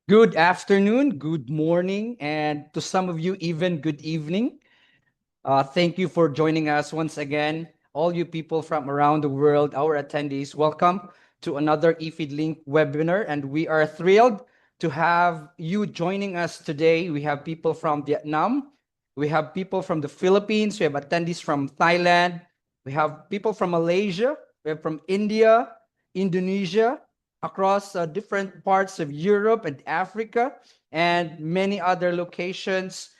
Good afternoon, good morning, and to some of you, even good evening. Thank you for joining us once again. All you people from around the world, our attendees, welcome to another eFeedLink webinar. And we are thrilled to have you joining us today. We have people from Vietnam, we have people from the Philippines, we have attendees from Thailand, we have people from Malaysia, we have from India, Indonesia, across different parts of Europe and Africa, and many other locations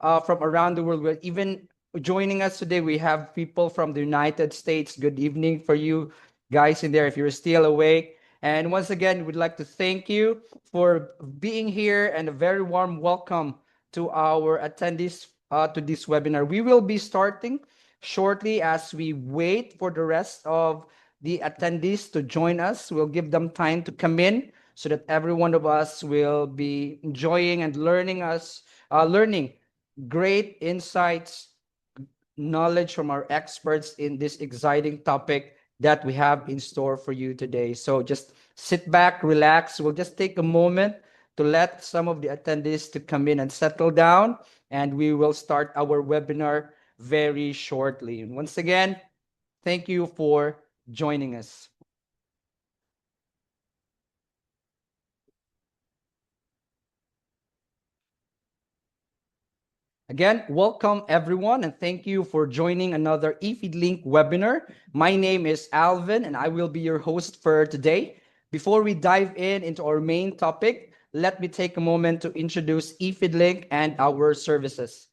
from around the world. We're even joining us today. We have people from the United States. Good evening for you guys in there if you're still awake. And once again, we'd like to thank you for being here and a very warm welcome to our attendees to this webinar. We will be starting shortly as we wait for the rest of the attendees to join us. We'll give them time to come in so that every one of us will be enjoying and learning great insights, knowledge from our experts in this exciting topic that we have in store for you today. So just sit back, relax. We'll just take a moment to let some of the attendees to come in and settle down, and we will start our webinar very shortly. And once again, thank you for joining us. Again, welcome everyone, and thank you for joining another eFeedLink webinar. My name is Alvin, and I will be your host for today. Before we dive into our main topic, let me take a moment to introduce eFeedLink and our services.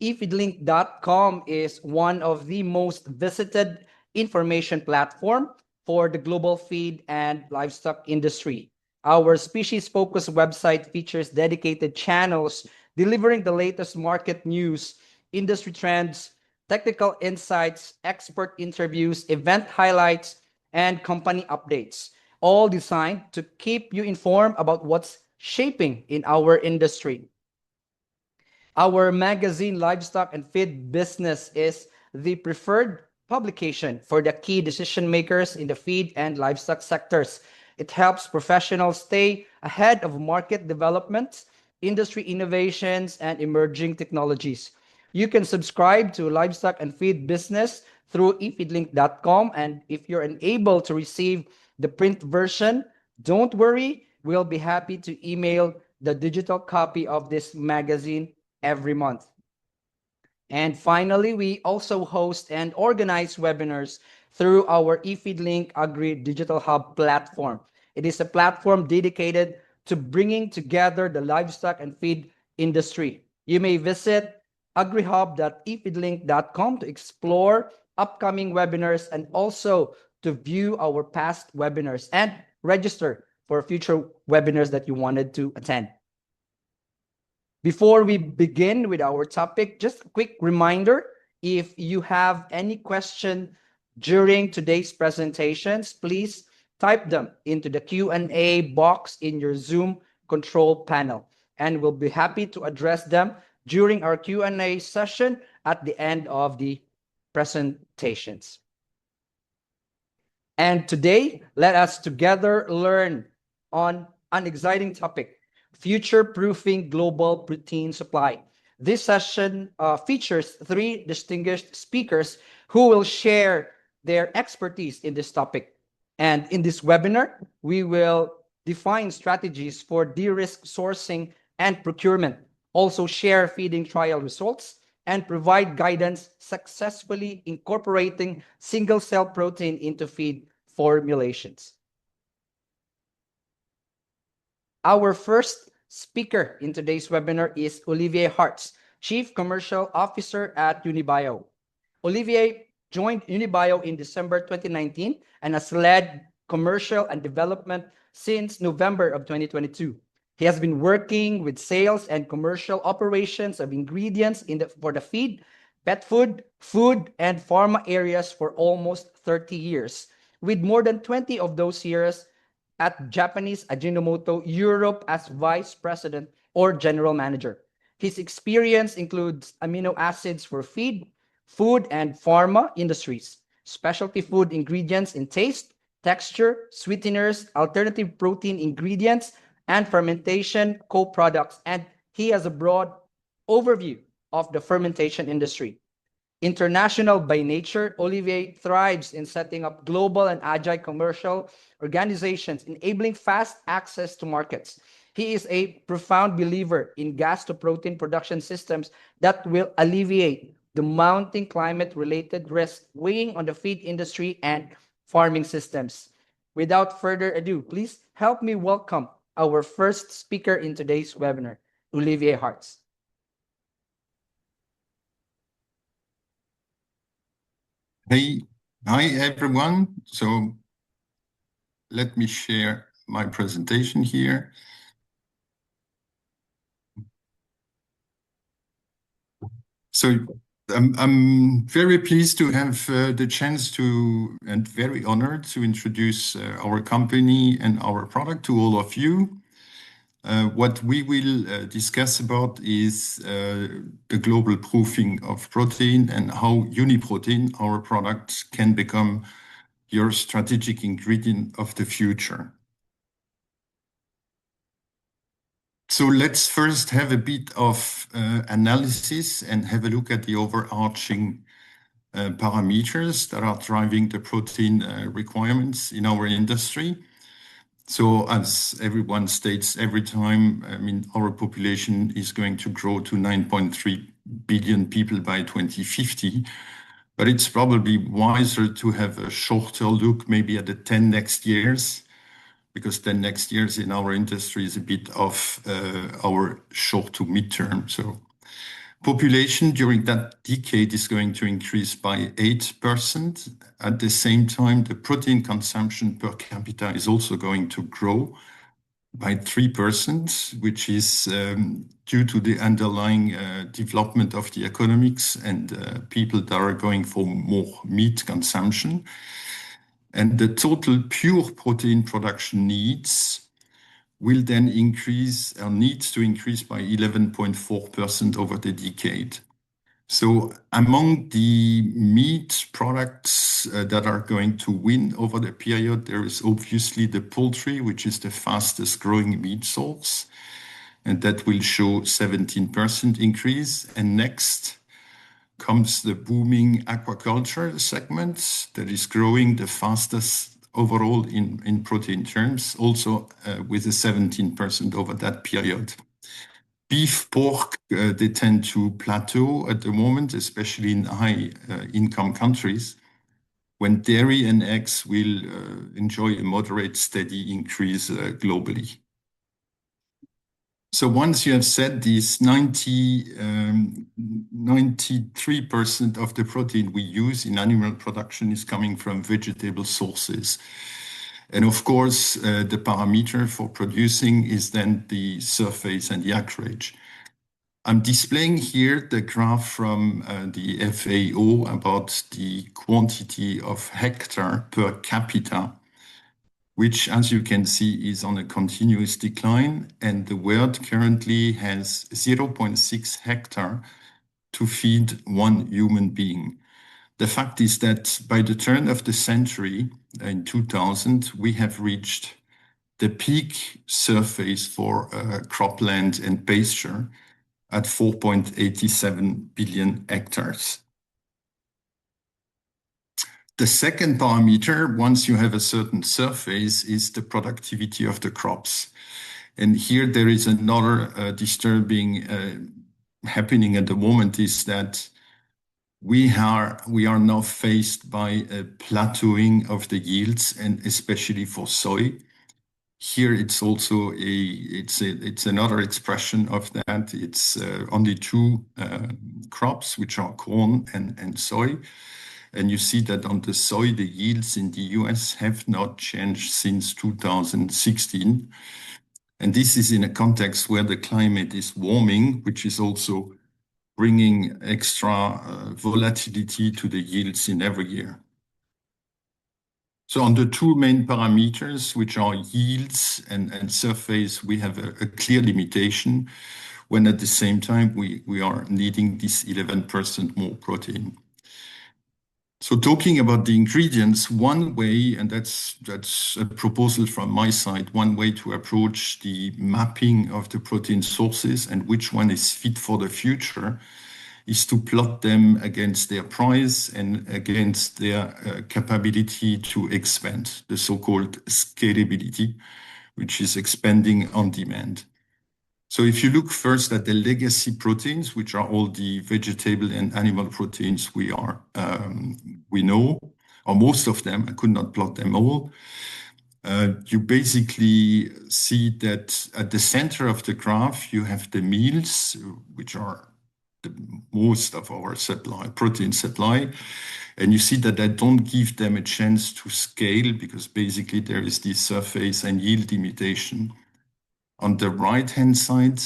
eFeedLink.com is one of the most visited information platform for the global feed and livestock industry. Our species-focused website features dedicated channels delivering the latest market news, industry trends, technical insights, expert interviews, event highlights, and company updates, all designed to keep you informed about what's shaping in our industry. Our magazine, Livestock and Feed Business, is the preferred publication for the key decision makers in the feed and livestock sectors. It helps professionals stay ahead of market developments, industry innovations, and emerging technologies. You can subscribe to Livestock and Feed Business through efeedlink.com. And if you're unable to receive the print version, don't worry. We'll be happy to email the digital copy of this magazine every month. And finally, we also host and organize webinars through our eFeedLink Agri Digital Hub platform. It is a platform dedicated to bringing together the livestock and feed industry. You may visit agrihub.efeedlink.com to explore upcoming webinars and also to view our past webinars and register for future webinars that you wanted to attend. Before we begin with our topic, just a quick reminder, if you have any question during today's presentations, please type them into the Q&A box in your Zoom control panel, and we'll be happy to address them during our Q&A session at the end of the presentations. And today, let us together learn on an exciting topic: future-proofing global protein supply. This session features three distinguished speakers who will share their expertise in this topic. And in this webinar, we will define strategies for de-risk sourcing and procurement, also share feeding trial results, and provide guidance successfully incorporating single-cell protein into feed formulations. Our first speaker in today's webinar is Olivier Hartz, Chief Commercial Officer at Unibio. Olivier joined Unibio in December 2019 and has led commercial and development since November of 2022. He has been working with sales and commercial operations of ingredients for the feed, pet food, food, and pharma areas for almost 30 years, with more than 20 of those years at Japanese Ajinomoto Europe as Vice President or General Manager. His experience includes amino acids for feed, food, and pharma industries, specialty food ingredients in taste, texture, sweeteners, alternative protein ingredients, and fermentation co-products. And he has a broad overview of the fermentation industry. International by nature, Olivier thrives in setting up global and agile commercial organizations, enabling fast access to markets. He is a profound believer in gas to protein production systems that will alleviate the mounting climate related risk weighing on the feed industry and farming systems. Without further ado, please help me welcome our first speaker in today's webinar, Olivier Hartz. Hi everyone. So let me share my presentation here. So I'm very pleased to have the chance to, and very honored to introduce our company and our product to all of you. What we will discuss about is the global proofing of protein and how Uniprotein, our product, can become your strategic ingredient of the future. So let's first have a bit of analysis and have a look at the overarching parameters that are driving the protein requirements in our industry. So as everyone states every time, I mean, our population is going to grow to 9.3 billion people by 2050. But it's probably wiser to have a shorter look, maybe at the 10 next years, because 10 next years in our industry is a bit of our short to midterm. So population during that decade is going to increase by 8%. At the same time, the protein consumption per capita is also going to grow by 3%, which is due to the underlying development of the economics and people that are going for more meat consumption. And the total pure protein production needs will then increase, or needs to increase by 11.4% over the decade. So among the meat products that are going to win over the period, there is obviously the poultry, which is the fastest growing meat source, and that will show 17% increase. And next comes the booming aquaculture segment that is growing the fastest overall in protein terms, also with a 17% over that period. Beef, pork, they tend to plateau at the moment, especially in high income countries, when dairy and eggs will enjoy a moderate, steady increase globally. So once you have said this, 93% of the protein we use in animal production is coming from vegetable sources. And of course, the parameter for producing is then the surface and the acreage. I'm displaying here the graph from the FAO about the quantity of hectare per capita, which, as you can see, is on a continuous decline, and the world currently has 0.6 hectare to feed one human being. The fact is that by the turn of the century, in 2000, we have reached the peak surface for cropland and pasture at 4.87 billion hectares. The second parameter, once you have a certain surface, is the productivity of the crops. And here there is another disturbing happening at the moment, is that we are now faced by a plateauing of the yields, and especially for soy. Here it's also it's another expression of that. It's only two crops, which are corn and soy. And you see that on the soy, the yields in the US have not changed since 2016. And this is in a context where the climate is warming, which is also bringing extra volatility to the yields in every year. So on the two main parameters, which are yields and surface, we have a clear limitation, when at the same time we are needing this 11% more protein. So talking about the ingredients, one way, and that's a proposal from my side, one way to approach the mapping of the protein sources and which one is fit for the future is to plot them against their price and against their capability to expand, the so-called scalability, which is expanding on demand. So if you look first at the legacy proteins, which are all the vegetable and animal proteins we know, or most of them, I could not plot them all. You basically see that at the center of the graph, you have the meals, which are the most of our supply, protein supply. And you see that I don't give them a chance to scale because basically there is this surface and yield limitation. On the right-hand side,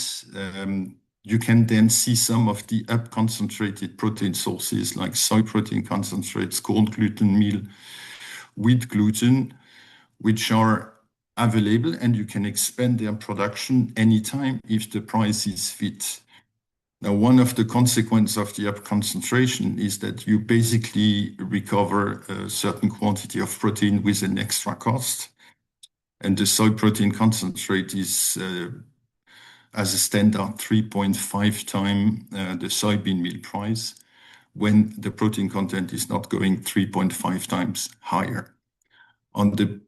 you can then see some of the up-concentrated protein sources like soy protein concentrates, corn gluten meal, wheat gluten, which are available and you can expand their production anytime if the price is fit. Now, one of the consequences of the up concentration is that you basically recover a certain quantity of protein with an extra cost. And the soy protein concentrate is, as a standard, 3.5 times the soybean meal price when the protein content is not going 3.5 times higher.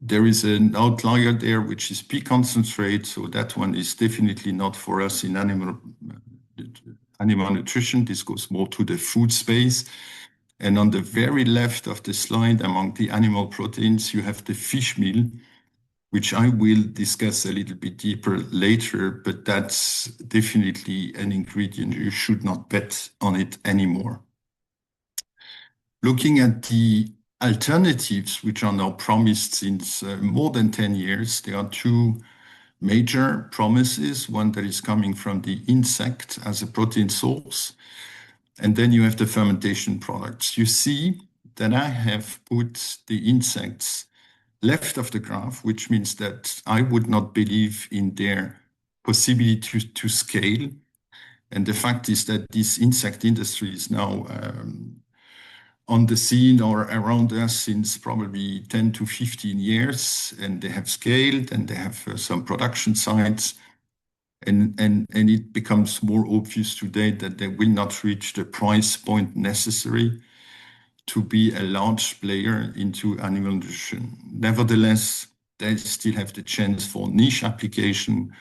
There is an outlier there, which is pea concentrate. So that one is definitely not for us in animal nutrition. This goes more to the food space. And on the very left of the slide, among the animal proteins, you have the fish meal, which I will discuss a little bit deeper later, but that's definitely an ingredient. You should not bet on it anymore. Looking at the alternatives, which are now promised since more than 10 years, there are two major promises. One that is coming from the insect as a protein source, and then you have the fermentation products. You see that I have put the insects left of the graph, which means that I would not believe in their possibility to scale. And the fact is that this insect industry is now on the scene or around us since probably 10 to 15 years, and they have scaled and they have some production sites. And it becomes more obvious today that they will not reach the price point necessary to be a large player into animal nutrition. Nevertheless, they still have the chance for niche application,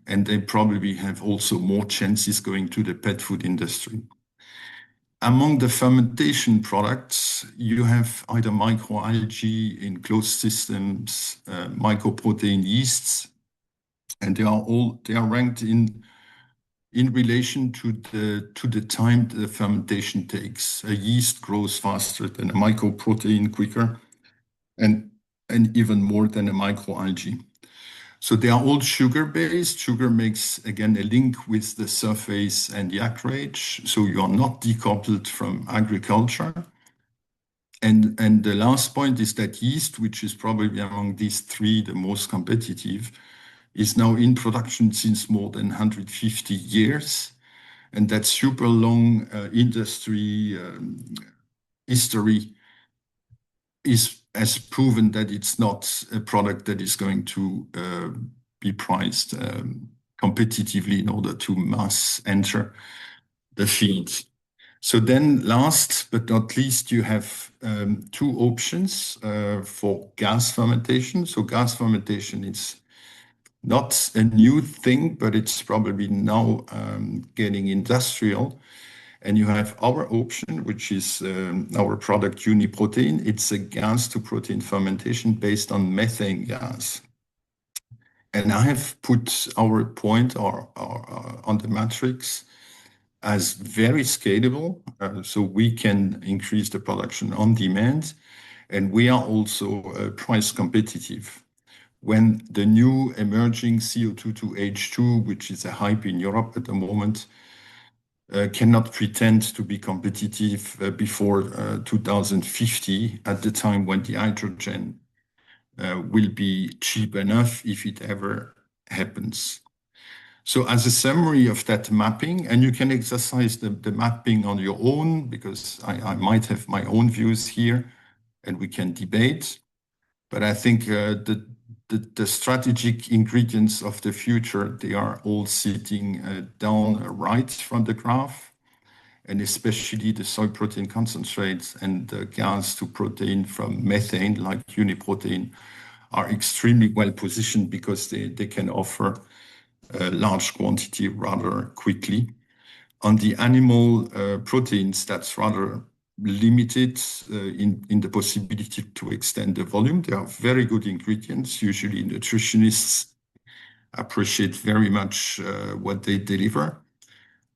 and they probably have also more chances going to the pet food industry. Among the fermentation products, you have either microalgae in closed systems, mycoprotein yeasts, and they are ranked in relation to the time the fermentation takes. A yeast grows faster than a mycoprotein, quicker, and even more than a microalgae. So they are all sugar-based. Sugar makes, again, a link with the surface and the acreage. So you are not decoupled from agriculture. And the last point is that yeast, which is probably among these three the most competitive, is now in production since more than 150 years. And that super long industry history has proven that it's not a product that is going to be priced competitively in order to mass enter the field. So then last but not least, you have two options for gas fermentation. So gas fermentation is not a new thing, but it's probably now getting industrial. And you have our option, which is our product Uniprotein. It's a gas to protein fermentation based on methane gas. And I have put our point on the matrix as very scalable. So we can increase the production on demand. And we are also price competitive. When the new emerging CO2 to H2, which is a hype in Europe at the moment, cannot pretend to be competitive before 2050, at the time when the hydrogen will be cheap enough if it ever happens. So as a summary of that mapping, and you can exercise the mapping on your own, because I might have my own views here and we can debate. But I think the strategic ingredients of the future, they are all sitting down right from the graph, and especially the soy protein concentrates and the gas to protein from methane, like Uniprotein, are extremely well positioned because they can offer a large quantity rather quickly. On the animal proteins, that's rather limited in the possibility to extend the volume. They are very good ingredients. Usually nutritionists appreciate very much what they deliver.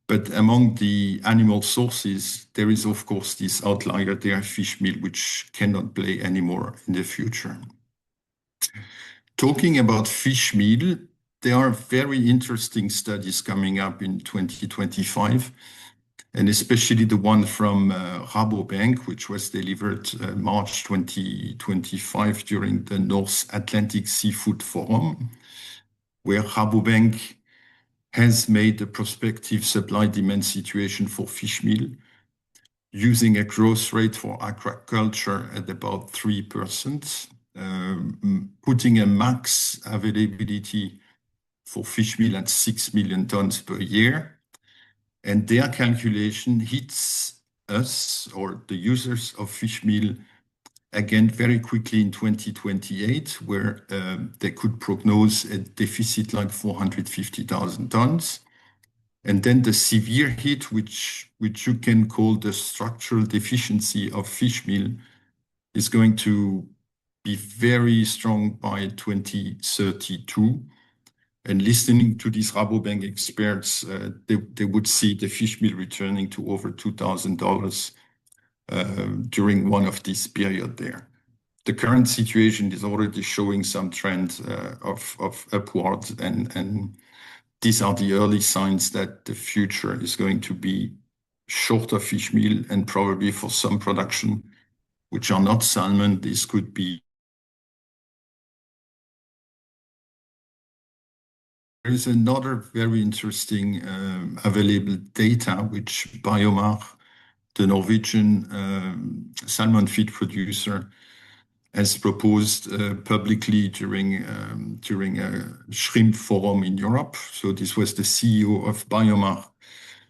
But among the animal sources, there is, of course, this outlier there, fish meal, which cannot play anymore in the future. Talking about fish meal, there are very interesting studies coming up in 2025, and especially the one from Rabobank, which was delivered March 2025 during the North Atlantic Seafood Forum, where Rabobank has made a prospective supply-demand situation for fish meal using a growth rate for aquaculture at about 3%, putting a max availability for fish meal at 6 million tons per year. And their calculation hits us, or the users of fish meal, again very quickly in 2028, where they could prognose a deficit like 450,000 tons. And then the severe hit, which you can call the structural deficiency of fish meal, is going to be very strong by 2032. And listening to these Rabobank experts, they would see the fish meal returning to over $2,000 during one of these periods there. The current situation is already showing some trend of upward, and these are the early signs that the future is going to be shorter fish meal, and probably for some production, which are not salmon, this could be. There is another very interesting available data, which Biomar, the Norwegian salmon feed producer, has proposed publicly during a shrimp forum in Europe. So this was the CEO of Biomar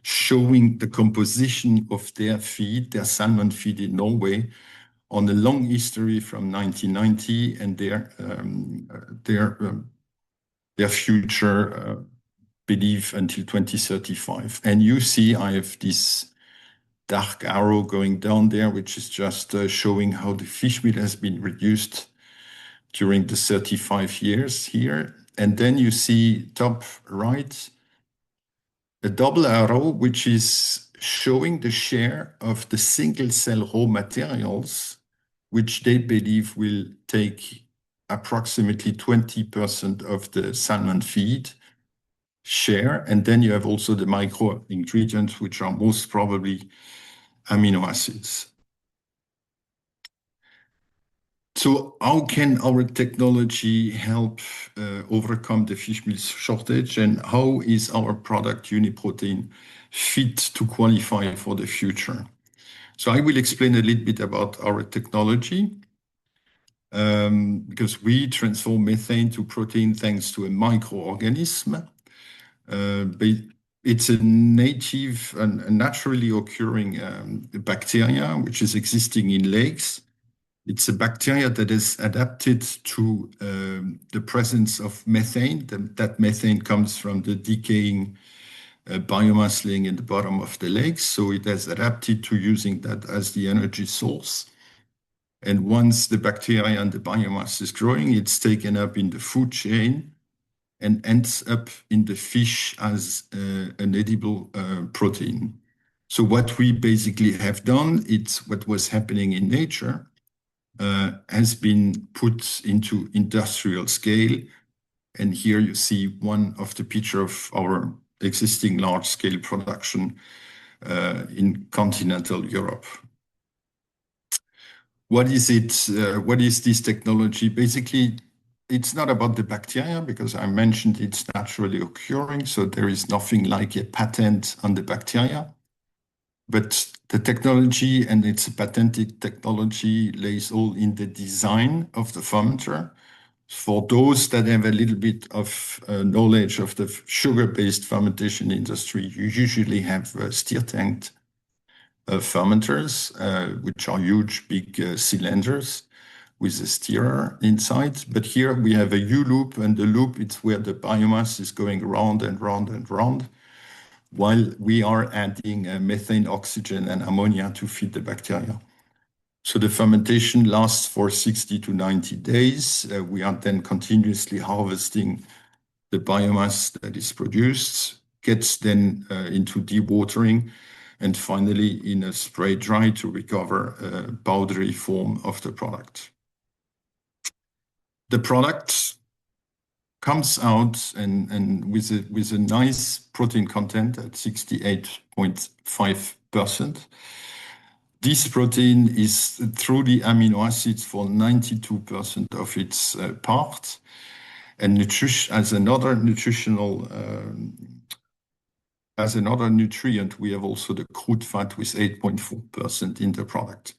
showing the composition of their feed, their salmon feed in Norway, on a long history from 1990 and their future belief until 2035. And you see I have this dark arrow going down there, which is just showing how the fish meal has been reduced during the 35 years here. And then you see top right, a double arrow, which is showing the share of the single cell raw materials, which they believe will take approximately 20% of the salmon feed share. And then you have also the micro ingredients, which are most probably amino acids. So how can our technology help overcome the fish meal shortage, and how is our product Uniprotein fit to qualify for the future? So I will explain a little bit about our technology, because we transform methane to protein thanks to a microorganism. It's a native and naturally occurring bacteria, which is existing in lakes. It's a bacteria that is adapted to the presence of methane. That methane comes from the decaying biomass laying in the bottom of the lakes. So it has adapted to using that as the energy source. And once the bacteria and the biomass is growing, it's taken up in the food chain and ends up in the fish as an edible protein. So what we basically have done, it's what was happening in nature, has been put into industrial scale. And here you see one of the picture of our existing large-scale production in continental Europe. What is it? What is this technology? Basically, it's not about the bacteria because I mentioned it's naturally occurring, so there is nothing like a patent on the bacteria. But the technology, and it's a patented technology, lays all in the design of the fermenter. For those that have a little bit of knowledge of the sugar-based fermentation industry, you usually have stir-tanked fermenters, which are huge, big cylinders with a stirrer inside. But here we have a U-loop, and the loop, it's where the biomass is going round and round and round, while we are adding methane, oxygen, and ammonia to feed the bacteria. So the fermentation lasts for 60 to 90 days. We are then continuously harvesting the biomass that is produced, gets then into dewatering, and finally in a spray dry to recover a powdery form of the product. The product comes out and with a nice protein content at 68.5%. This protein is through the amino acids for 92% of its part, and as another nutrient, we have also the crude fat with 8.4% in the product.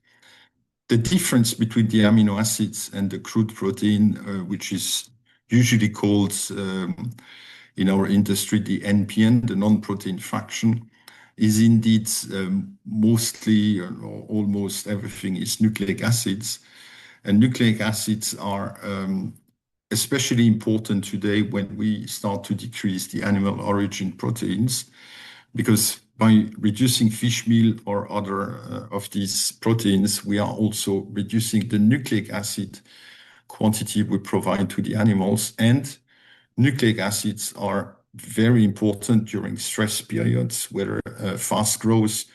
The difference between the amino acids and the crude protein, which is usually called in our industry the NPN, the non-protein fraction, is indeed mostly or almost everything is nucleic acids. And nucleic acids are especially important today when we start to decrease the animal origin proteins, because by reducing fish meal or other of these proteins, we are also reducing the nucleic acid quantity we provide to the animals. And nucleic acids are very important during stress periods, whether fast growth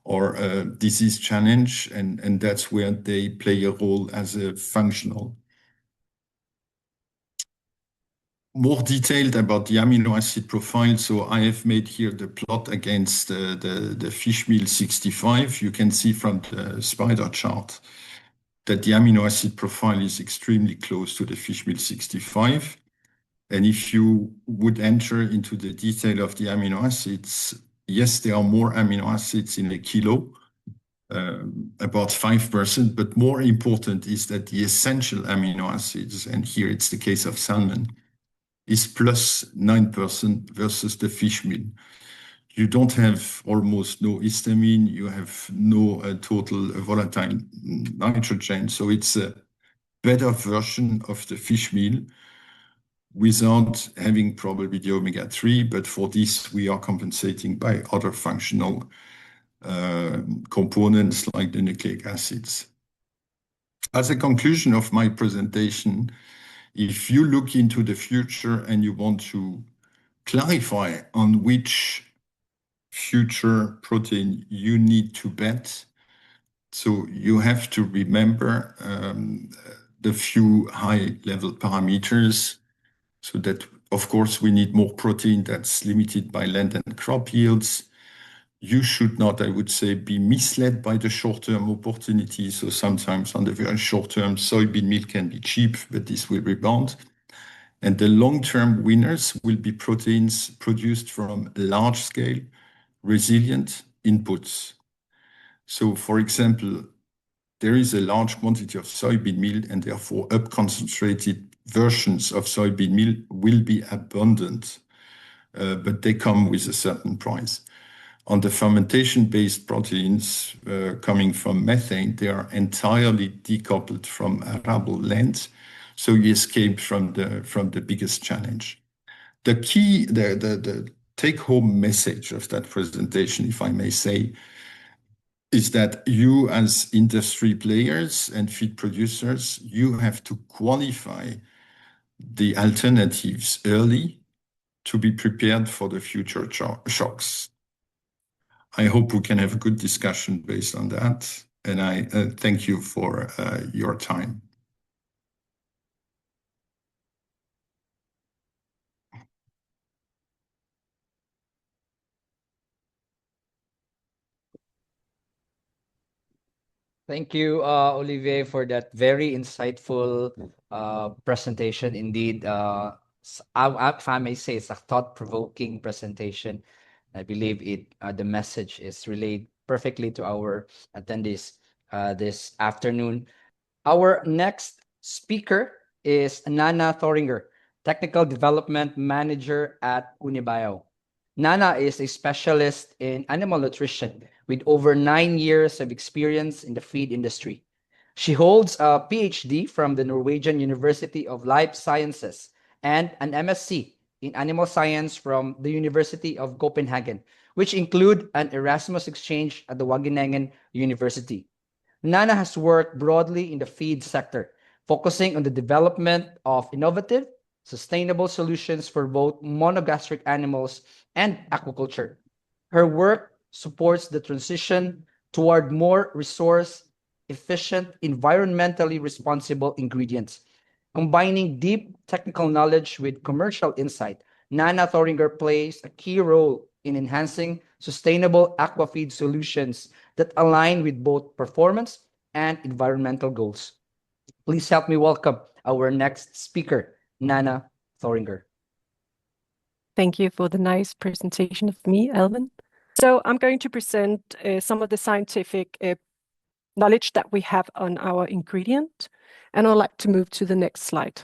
or disease challenge, and that's where they play a role as a functional. More detailed about the amino acid profile. So I have made here the plot against the fish meal 65. You can see from the spider chart that the amino acid profile is extremely close to the fish meal 65. And if you would enter into the detail of the amino acids, yes, there are more amino acids in a kilo, about 5%, but more important is that the essential amino acids, and here it's the case of salmon, is plus 9% versus the fish meal. You don't have almost no histamine, you have no total volatile nitrogen. So it's a better version of the fish meal without having probably the omega-3, but for this we are compensating by other functional components like the nucleic acids. As a conclusion of my presentation, if you look into the future and you want to clarify on which future protein you need to bet, so you have to remember the few high-level parameters, so that, of course, we need more protein that's limited by land and crop yields. You should not, I would say, be misled by the short-term opportunities. So sometimes on the very short term, soybean meal can be cheap, but this will rebound. And the long-term winners will be proteins produced from large-scale, resilient inputs. So, for example, there is a large quantity of soybean meal, and therefore up-concentrated versions of soybean meal will be abundant, but they come with a certain price. On the fermentation-based proteins coming from methane, they are entirely decoupled from arable land, so you escape from the biggest challenge. The key, the take-home message of that presentation, if I may say, is that you as industry players and feed producers, you have to qualify the alternatives early to be prepared for the future shocks. I hope we can have a good discussion based on that, and I thank you for your time. Thank you, Olivier, for that very insightful presentation. Indeed, if I may say, it's a thought-provoking presentation. I believe the message is relayed perfectly to our attendees this afternoon. Our next speaker is Nana Thoringer, Technical Development Manager at Unibio. Nana is a specialist in animal nutrition with over 9 years of experience in the feed industry. She holds a PhD from the Norwegian University of Life Sciences and an MSc in animal science from the University of Copenhagen, which include an Erasmus exchange at the Wageningen University. Nana has worked broadly in the feed sector, focusing on the development of innovative, sustainable solutions for both monogastric animals and aquaculture. Her work supports the transition toward more resource efficient, environmentally responsible ingredients. Combining deep technical knowledge with commercial insight, Nana Thoringer plays a key role in enhancing sustainable aquafeed solutions that align with both performance and environmental goals. Please help me welcome our next speaker, Nana Thoringer. Thank you for the nice presentation of me, Alvin. So I'm going to present some of the scientific knowledge that we have on our ingredient, and I'd like to move to the next slide.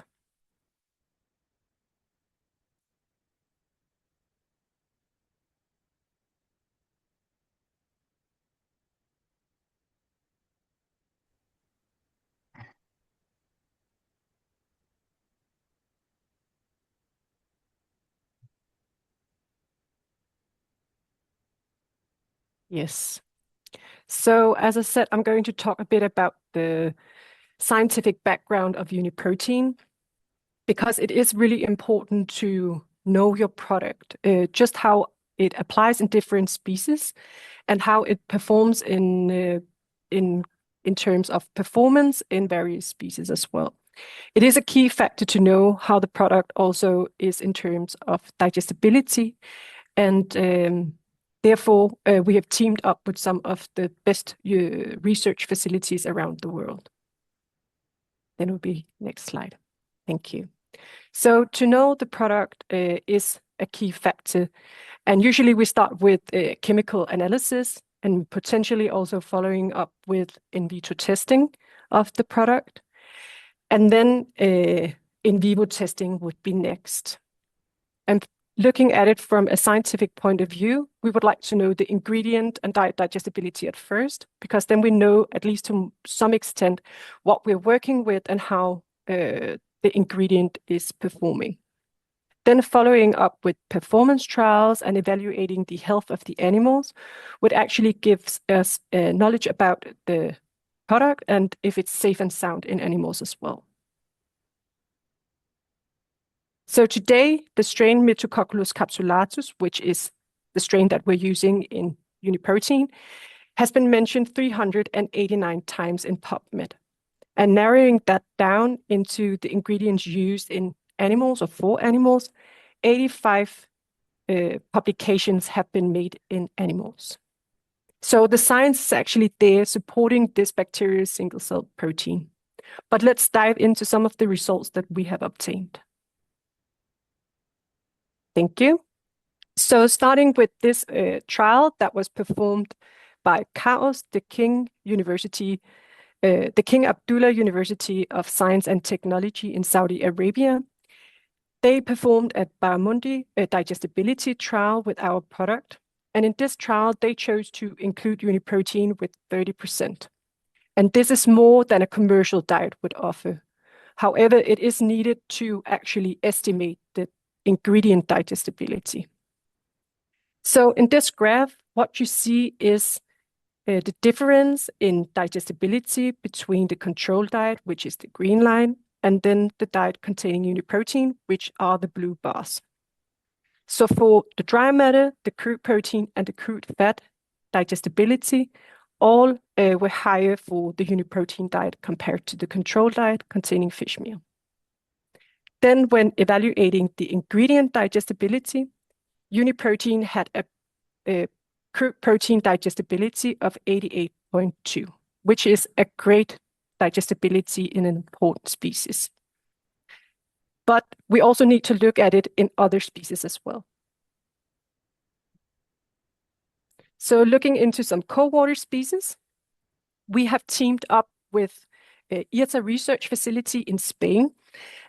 Yes. So as I said, I'm going to talk a bit about the scientific background of Uniprotein, because it is really important to know your product, just how it applies in different species and how it performs in terms of performance in various species as well. It is a key factor to know how the product also is in terms of digestibility, and therefore we have teamed up with some of the best research facilities around the world. Then will be next slide. Thank you. So to know the product is a key factor, and usually we start with chemical analysis and potentially also following up with in vitro testing of the product. And then in vivo testing would be next. And looking at it from a scientific point of view, we would like to know the ingredient and digestibility at first, because then we know, at least to some extent, what we're working with and how the ingredient is performing. Then following up with performance trials and evaluating the health of the animals would actually give us knowledge about the product and if it's safe and sound in animals as well. So today, the strain Metococcus capsulatus, which is the strain that we're using in Uniprotein, has been mentioned 389 times in PubMed. And narrowing that down into the ingredients used in animals or for animals, 85 publications have been made in animals. So the science is actually there supporting this bacterial single-cell protein. But let's dive into some of the results that we have obtained. Thank you. So starting with this trial that was performed by CAOS, the King Abdullah University of Science and Technology in Saudi Arabia. They performed a Barramundi digestibility trial with our product. And in this trial, they chose to include Uniprotein with 30%. And this is more than a commercial diet would offer. However, it is needed to actually estimate the ingredient digestibility. So in this graph, what you see is the difference in digestibility between the control diet, which is the green line, and then the diet containing Uniprotein, which are the blue bars. So for the dry matter, the crude protein, and the crude fat digestibility, all were higher for the Uniprotein diet compared to the control diet containing fish meal. Then when evaluating the ingredient digestibility, Uniprotein had a crude protein digestibility of 88.2. which is a great digestibility in an important species. But we also need to look at it in other species as well. So looking into some cold-water species, we have teamed up with IRTA Research Facility in Spain.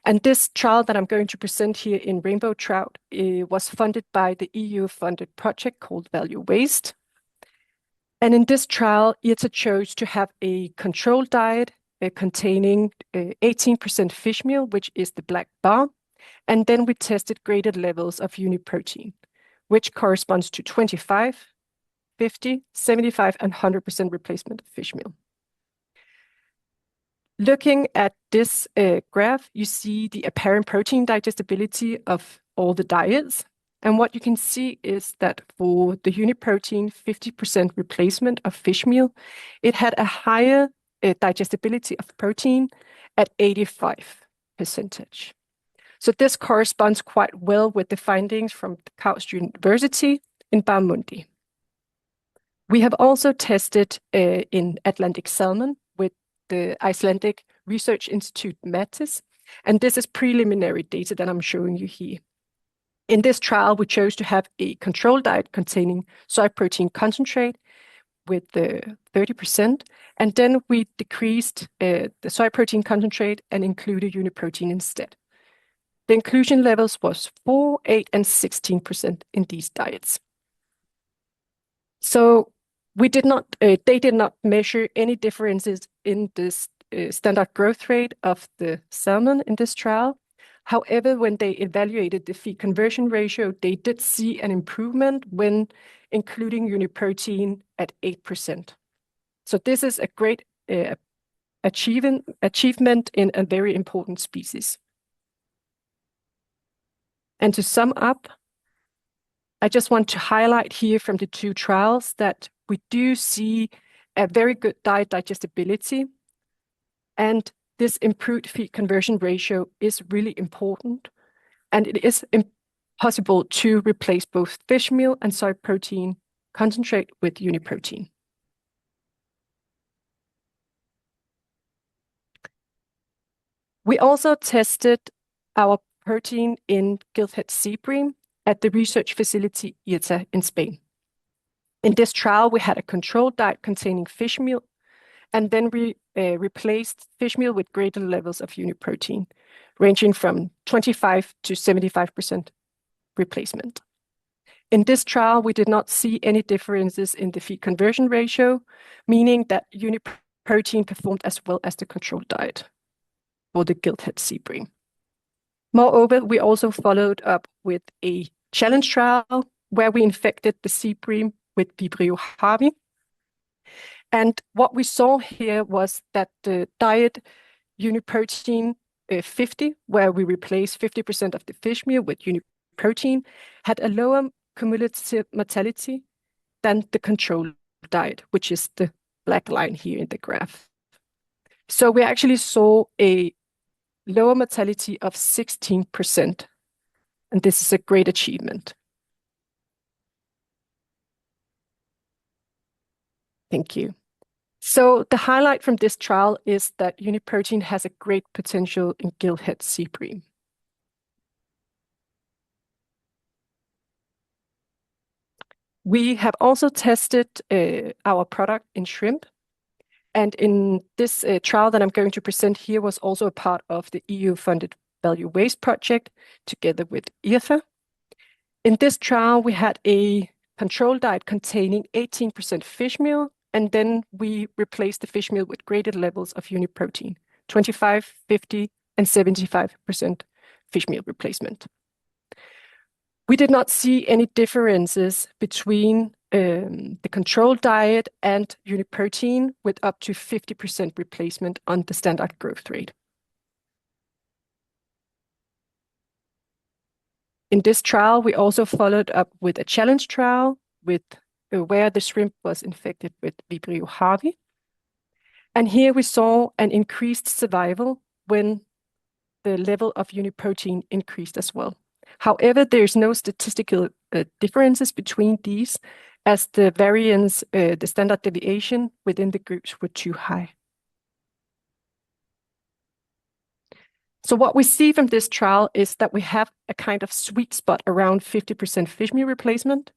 And this trial that I'm going to present here in rainbow trout was funded by the EU-funded project called Value Waste. And in this trial, IRTA chose to have a control diet containing 18% fish meal, which is the black bar. And then we tested graded levels of uniprotein, which corresponds to 25, 50, 75, and 100% replacement of fish meal. Looking at this graph, you see the apparent protein digestibility of all the diets. And what you can see is that for the uniprotein 50% replacement of fish meal, it had a higher digestibility of protein at 85%. So this corresponds quite well with the findings from the Karlsruhe University in Barmundi. We have also tested in Atlantic salmon with the Icelandic Research Institute MATIS, and this is preliminary data that I'm showing you here. In this trial, we chose to have a control diet containing soy protein concentrate with the 30%, and then we decreased the soy protein concentrate and included uniprotein instead. The inclusion levels was 4, 8, and 16% in these diets. So they did not measure any differences in this standard growth rate of the salmon in this trial. However, when they evaluated the feed conversion ratio, they did see an improvement when including uniprotein at 8%. So this is a great achievement in a very important species. And to sum up, I just want to highlight here from the two trials that we do see a very good diet digestibility, and this improved feed conversion ratio is really important, and it is possible to replace both fish meal and soy protein concentrate with uniprotein. We also tested our protein in gillhead sea bream at the research facility IRTA in Spain. In this trial, we had a controlled diet containing fish meal, and then we replaced fish meal with greater levels of uniprotein, ranging from 25 to 75% replacement. In this trial, we did not see any differences in the feed conversion ratio, meaning that uniprotein performed as well as the controlled diet for the gillhead sea bream. Moreover, we also followed up with a challenge trial where we infected the sea bream with Vibrio harvey. And what we saw here was that the diet uniprotein 50, where we replaced 50% of the fish meal with uniprotein, had a lower cumulative mortality than the control diet, which is the black line here in the graph. So we actually saw a lower mortality of 16%, and this is a great achievement. Thank you. So the highlight from this trial is that uniprotein has a great potential in gillhead sea bream. We have also tested our product in shrimp. And in this trial that I'm going to present here was also a part of the EU-funded Value Waste project together with IRTA. In this trial, we had a control diet containing 18% fish meal, and then we replaced the fish meal with graded levels of uniprotein, 25, 50, and 75% fish meal replacement. We did not see any differences between the control diet and uniprotein with up to 50% replacement on the standard growth rate. In this trial, we also followed up with a challenge trial with where the shrimp was infected with Vibrio harvey. And here we saw an increased survival when the level of uniprotein increased as well. However, there's no statistical differences between these, as the variance, the standard deviation within the groups were too high. So what we see from this trial is that we have a kind of sweet spot around 50% fish meal replacement,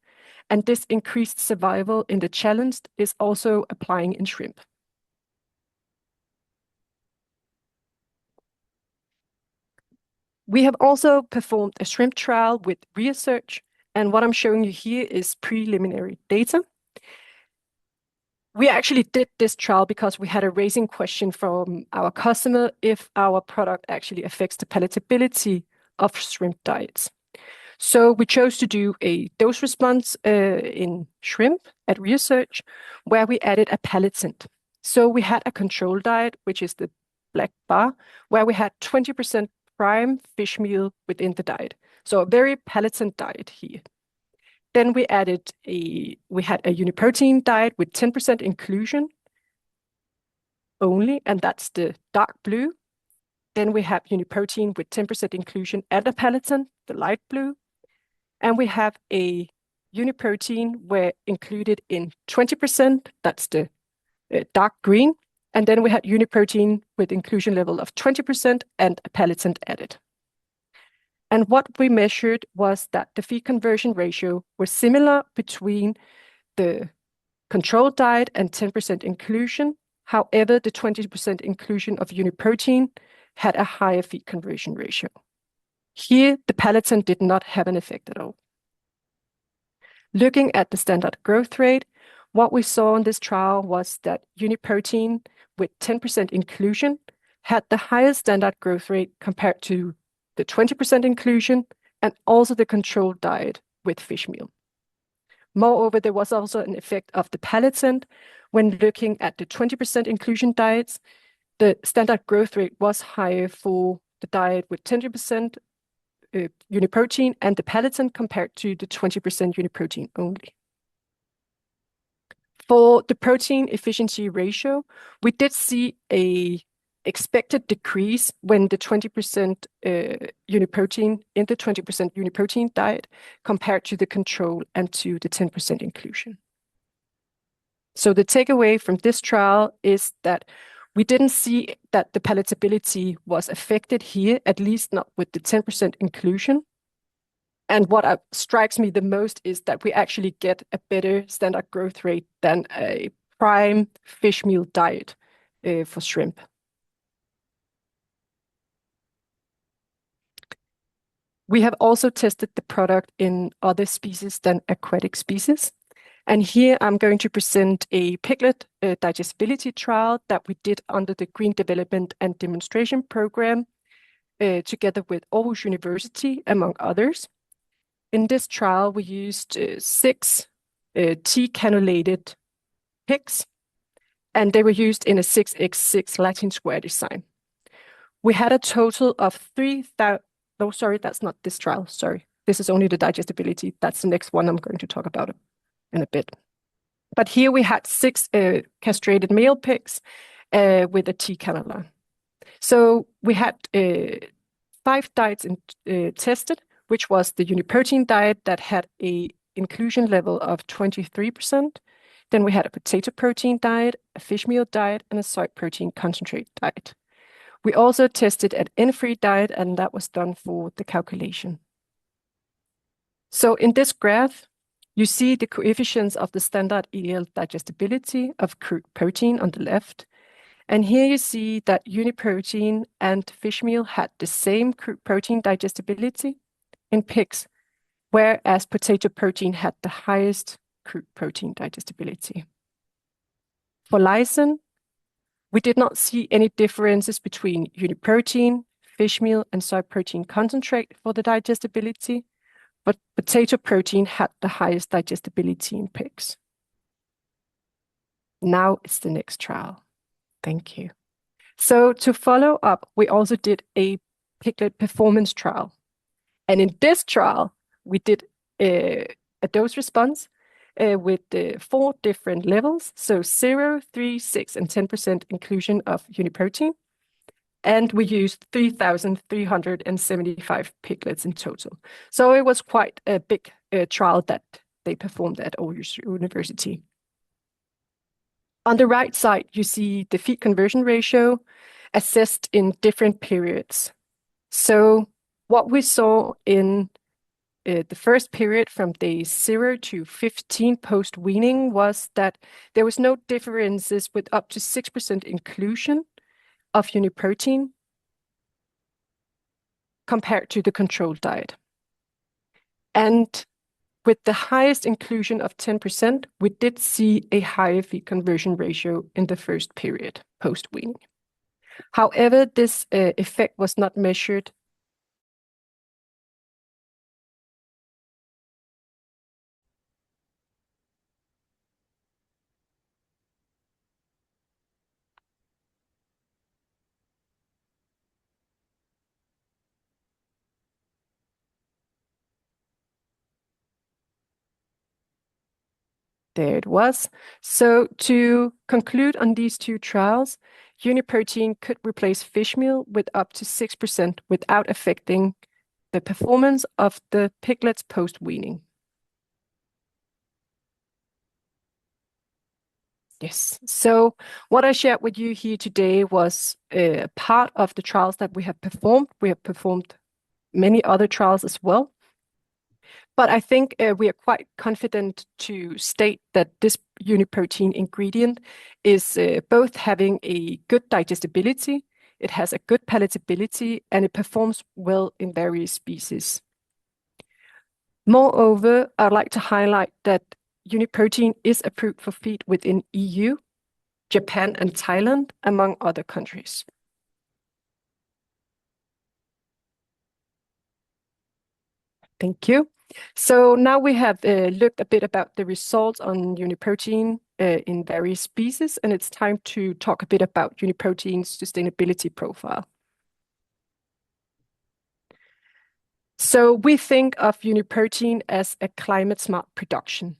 and this increased survival in the challenged is also applying in shrimp. We have also performed a shrimp trial with research, and what I'm showing you here is preliminary data. We actually did this trial because we had a raising question from our customer if our product actually affects the palatability of shrimp diets. So we chose to do a dose response in shrimp at research where we added a palatant. So we had a control diet, which is the black bar, where we had 20% prime fish meal within the diet. So a very palatant diet here. Then we had a Uniprotein diet with 10% inclusion only, and that's the dark blue. Then we have Uniprotein with 10% inclusion and a palatant, the light blue. And we have a Uniprotein where included in 20%, that's the dark green. And then we had Uniprotein with inclusion level of 20% and a palatant added. And what we measured was that the feed conversion ratio was similar between the control diet and 10% inclusion. However, the 20% inclusion of Uniprotein had a higher feed conversion ratio. Here, the palatant did not have an effect at all. Looking at the standard growth rate, what we saw in this trial was that Uniprotein with 10% inclusion had the highest standard growth rate compared to the 20% inclusion and also the control diet with fish meal. Moreover, there was also an effect of the palatant. When looking at the 20% inclusion diets, the standard growth rate was higher for the diet with 10% Uniprotein and the palatant compared to the 20% Uniprotein only. For the protein efficiency ratio, we did see a expected decrease when the 20% Uniprotein in the 20% Uniprotein diet compared to the control and to the 10% inclusion. So the takeaway from this trial is that we didn't see that the palatability was affected here, at least not with the 10% inclusion. And what strikes me the most is that we actually get a better standard growth rate than a prime fish meal diet for shrimp. We have also tested the product in other species than aquatic species. And here I'm going to present a piglet digestibility trial that we did under the Green Development and Demonstration Program together with Aarhus University, among others. In this trial, we used 6 T-cannulated pigs, and they were used in a 6x6 Latin square design. We had a total of 3,000. Oh, sorry, that's not this trial. Sorry, this is only the digestibility. That's the next one I'm going to talk about in a bit. But here we had 6 castrated male pigs with a T-cannula. So we had 5 diets tested, which was the Uniprotein diet that had a inclusion level of 23%. Then we had a potato protein diet, a fish meal diet, and a soy protein concentrate diet. We also tested an N-free diet, and that was done for the calculation. So in this graph, you see the coefficients of the standard ileal digestibility of crude protein on the left. And here you see that Uniprotein and fish meal had the same crude protein digestibility in pigs, whereas potato protein had the highest crude protein digestibility. For lysine, we did not see any differences between Uniprotein, fish meal, and soy protein concentrate for the digestibility, but potato protein had the highest digestibility in pigs. Now it's the next trial. Thank you. So to follow up, we also did a piglet performance trial. And in this trial, we did a dose response with 4 different levels. So 0, 3, 6, and 10% inclusion of Uniprotein. And we used 3,375 piglets in total. So it was quite a big trial that they performed at Aarhus University. On the right side, you see the feed conversion ratio assessed in different periods. So what we saw in the first period from day 0 to 15 post-weaning was that there was no differences with up to 6% inclusion of uniprotein compared to the control diet. And with the highest inclusion of 10%, we did see a higher feed conversion ratio in the first period post-weaning. However, this effect was not measured There it was. So to conclude on these two trials, uniprotein could replace fish meal with up to 6% without affecting the performance of the piglets post-weaning. Yes, so what I shared with you here today was part of the trials that we have performed. We have performed many other trials as well. But I think we are quite confident to state that this uniprotein ingredient is both having a good digestibility, it has a good palatability, and it performs well in various species. Moreover, I'd like to highlight that uniprotein is approved for feed within EU, Japan, and Thailand, among other countries. Thank you. So now we have looked a bit about the results on uniprotein in various species, and it's time to talk a bit about uniprotein's sustainability profile. So we think of uniprotein as a climate-smart production.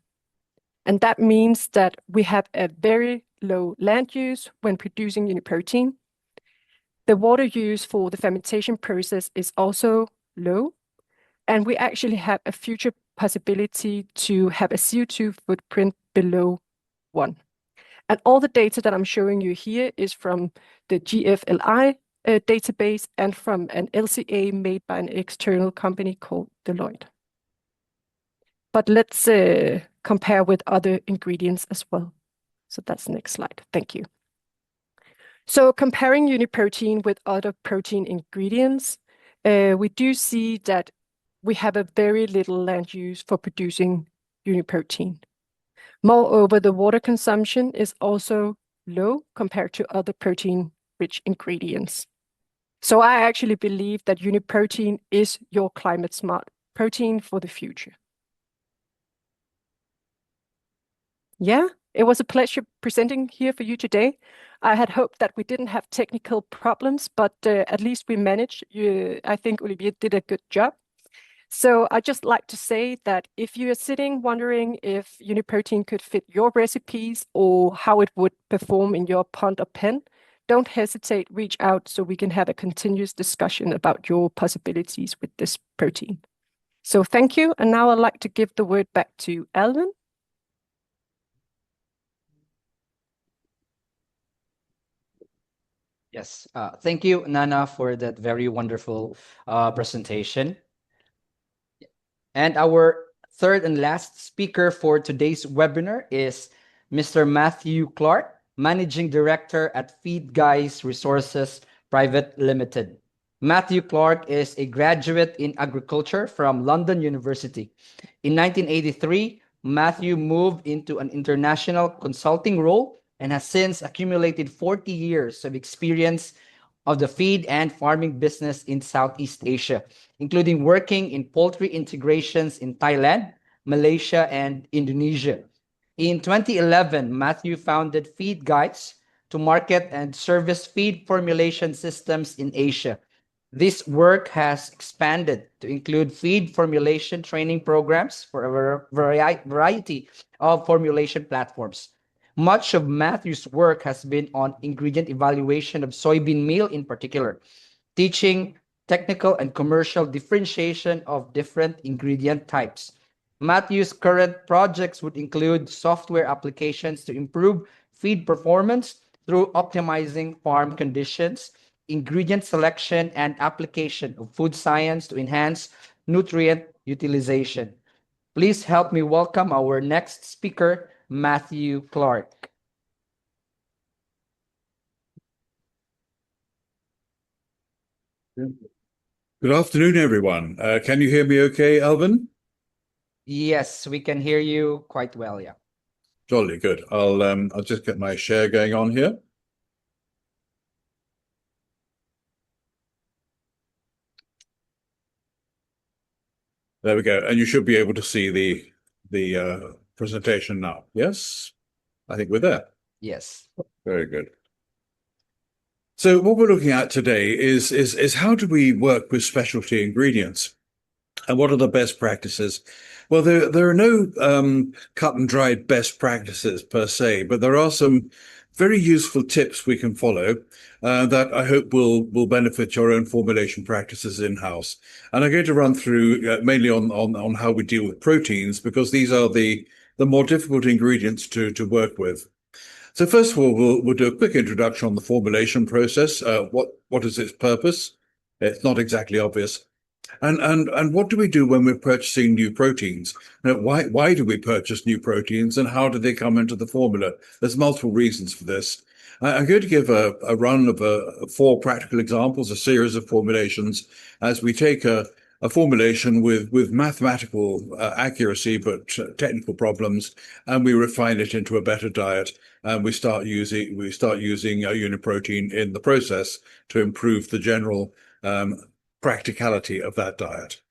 And that means that we have a very low land use when producing uniprotein. The water use for the fermentation process is also low. And we actually have a future possibility to have a CO2 footprint below 1. And all the data that I'm showing you here is from the GFLI database and from an LCA made by an external company called Deloitte. But let's compare with other ingredients as well. So that's the next slide. Thank you. So comparing uniprotein with other protein ingredients, we do see that we have a very little land use for producing uniprotein. Moreover, the water consumption is also low compared to other protein-rich ingredients. So I actually believe that uniprotein is your climate-smart protein for the future. Yeah, it was a pleasure presenting here for you today. I had hoped that we didn't have technical problems, but at least we managed. I think Olivier did a good job. So I'd just like to say that if you are sitting wondering if uniprotein could fit your recipes or how it would perform in your pond or pen, don't hesitate, reach out so we can have a continuous discussion about your possibilities with this protein. So thank you. And now I'd like to give the word back to Alvin. Yes, thank you, Nana, for that very wonderful presentation. And our third and last speaker for today's webinar is Mr. Matthew Clark, Managing Director at Feed Guys Resources Private Limited. Matthew Clark is a graduate in agriculture from London University. In 1983, Matthew moved into an international consulting role and has since accumulated 40 years of experience of the feed and farming business in Southeast Asia, including working in poultry integrations in Thailand, Malaysia, and Indonesia. In 2011, Matthew founded Feed Guides to market and service feed formulation systems in Asia. This work has expanded to include feed formulation training programs for a variety of formulation platforms. Much of Matthew's work has been on ingredient evaluation of soybean meal in particular, teaching technical and commercial differentiation of different ingredient types. Matthew's current projects would include software applications to improve feed performance through optimizing farm conditions, ingredient selection, and application of food science to enhance nutrient utilization. Please help me welcome our next speaker, Matthew Clark. Good afternoon, everyone. Can you hear me okay, Alvin? Yes, we can hear you quite well, yeah. Jolly good. I'll just get my share going on here. There we go. And you should be able to see the presentation now. Yes? I think we're there. Yes. Very good. So what we're looking at today is how do we work with specialty ingredients? And what are the best practices? Well, there are no cut and dried best practices per se, but there are some very useful tips we can follow that I hope will benefit your own formulation practices in-house. And I'm going to run through mainly on how we deal with proteins, because these are the more difficult ingredients to work with. So first of all, we'll do a quick introduction on the formulation process. What is its purpose? It's not exactly obvious. And what do we do when we're purchasing new proteins? Now, why do we purchase new proteins, and how do they come into the formula? There's multiple reasons for this. I'm going to give a run of 4 practical examples, a series of formulations, as we take a formulation with mathematical accuracy but technical problems, and we refine it into a better diet, and we start using Uniprotein in the process to improve the general practicality of that diet.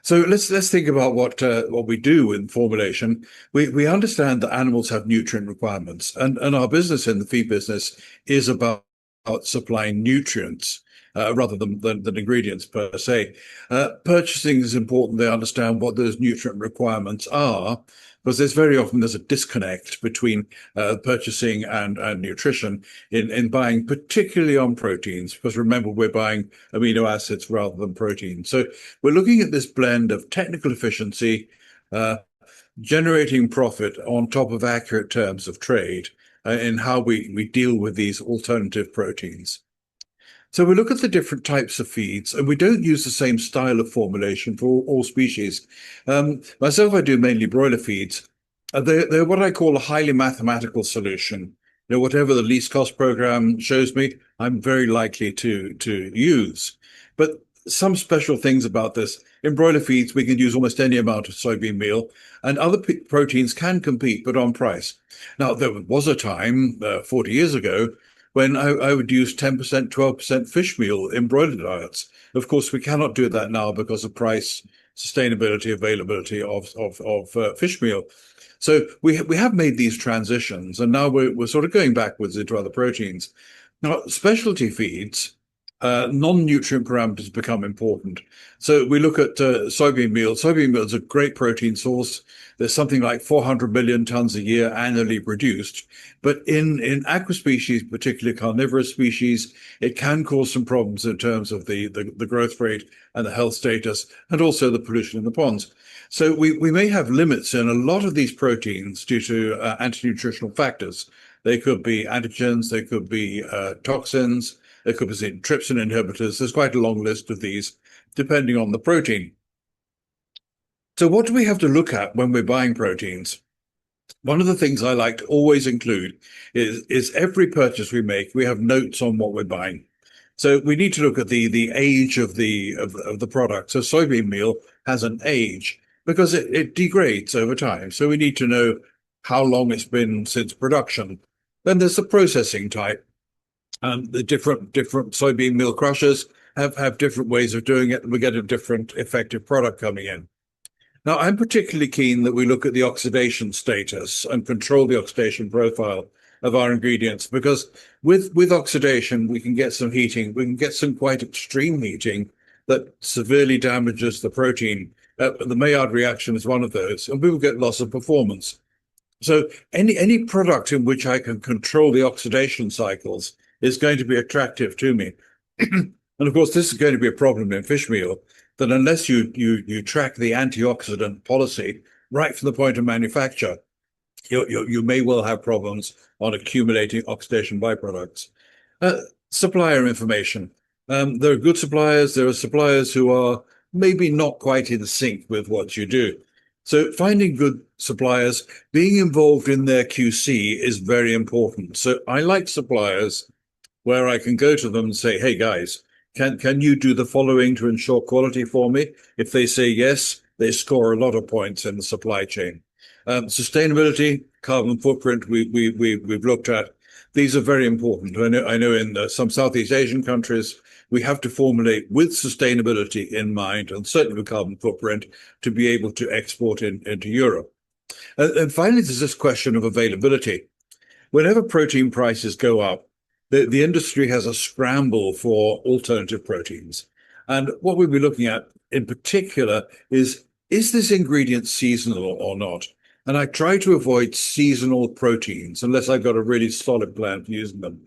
So let's think about what we do in formulation. We understand that animals have nutrient requirements, and our business in the feed business is about supplying nutrients rather than ingredients per se. Purchasing is important. They understand what those nutrient requirements are, because there's a disconnect between purchasing and nutrition in buying, particularly on proteins, because remember, we're buying amino acids rather than protein. So we're looking at this blend of technical efficiency, generating profit on top of accurate terms of trade in how we deal with these alternative proteins. So we look at the different types of feeds, and we don't use the same style of formulation for all species. Myself, I do mainly broiler feeds. They're what I call a highly mathematical solution. Whatever the least cost program shows me, I'm very likely to use. But some special things about this. In broiler feeds, we can use almost any amount of soybean meal, and other proteins can compete, but on price. Now, there was a time 40 years ago when I would use 10%, 12% fish meal in broiler diets. Of course, we cannot do that now because of price, sustainability, availability of fish meal. So we have made these transitions, and now we're sort of going backwards into other proteins. Now, specialty feeds, non-nutrient parameters become important. So we look at soybean meal. Soybean meal is a great protein source. There's something like 400 million tons a year annually produced. But in aqua species, particularly carnivorous species, it can cause some problems in terms of the growth rate and the health status, and also the pollution in the ponds. So we may have limits in a lot of these proteins due to anti-nutritional factors. They could be antigens, they could be toxins, there could be trypsin inhibitors. There's quite a long list of these, depending on the protein. So what do we have to look at when we're buying proteins? One of the things I like to always include is every purchase we make, we have notes on what we're buying. So we need to look at the age of the product. So soybean meal has an age because it degrades over time. So we need to know how long it's been since production. Then there's the processing type. The different soybean meal crushers have different ways of doing it, and we get a different effective product coming in. Now, I'm particularly keen that we look at the oxidation status and control the oxidation profile of our ingredients, because with oxidation, we can get some heating. We can get some quite extreme heating that severely damages the protein. The Maillard reaction is one of those, and we will get loss of performance. So any product in which I can control the oxidation cycles is going to be attractive to me. And of course, this is going to be a problem in fish meal, that unless you track the antioxidant policy right from the point of manufacture, you may well have problems on accumulating oxidation byproducts. Supplier information. There are good suppliers. There are suppliers who are maybe not quite in sync with what you do. So finding good suppliers, being involved in their QC is very important. So I like suppliers where I can go to them and say, hey guys, can you do the following to ensure quality for me? If they say yes, they score a lot of points in the supply chain. Sustainability, carbon footprint, we've looked at. These are very important. I know in some Southeast Asian countries, we have to formulate with sustainability in mind, and certainly with carbon footprint, to be able to export into Europe. And finally, there's this question of availability. Whenever protein prices go up, the industry has a scramble for alternative proteins. And what we'll be looking at in particular is this ingredient seasonal or not? And I try to avoid seasonal proteins unless I've got a really solid plan for using them.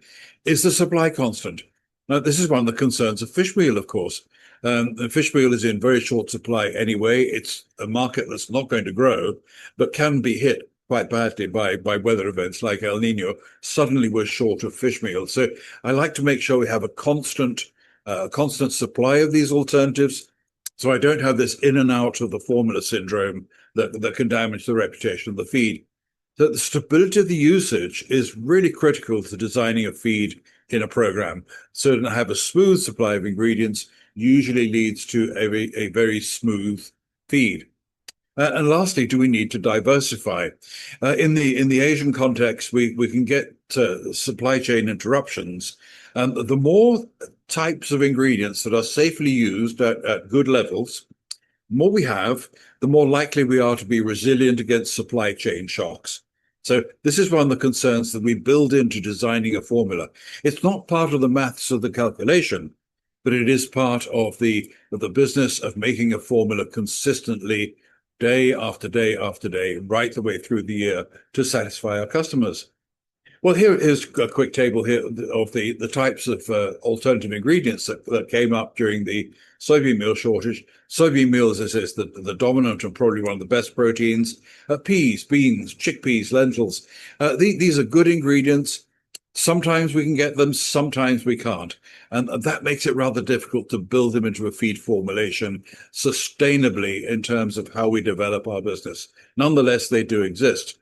Is the supply constant? Now, this is one of the concerns of fish meal, of course. The fish meal is in very short supply anyway. It's a market that's not going to grow, but can be hit quite badly by weather events like El Nino. Suddenly we're short of fish meal. So I like to make sure we have a constant supply of these alternatives, so I don't have this in and out of the formula syndrome that can damage the reputation of the feed. So the stability of the usage is really critical to designing a feed in a program. So to have a smooth supply of ingredients usually leads to a very smooth feed. And lastly, do we need to diversify? In the Asian context, we can get supply chain interruptions. The more types of ingredients that are safely used at good levels, the more we have, the more likely we are to be resilient against supply chain shocks. So this is one of the concerns that we build into designing a formula. It's not part of the maths of the calculation, but it is part of the business of making a formula consistently day after day after day, right the way through the year to satisfy our customers. Well, here's a quick table here of the types of alternative ingredients that came up during the soybean meal shortage. Soybean meal, as I say, is the dominant and probably one of the best proteins. Peas, beans, chickpeas, lentils. These are good ingredients. Sometimes we can get them, sometimes we can't. And that makes it rather difficult to build them into a feed formulation sustainably in terms of how we develop our business. Nonetheless, they do exist.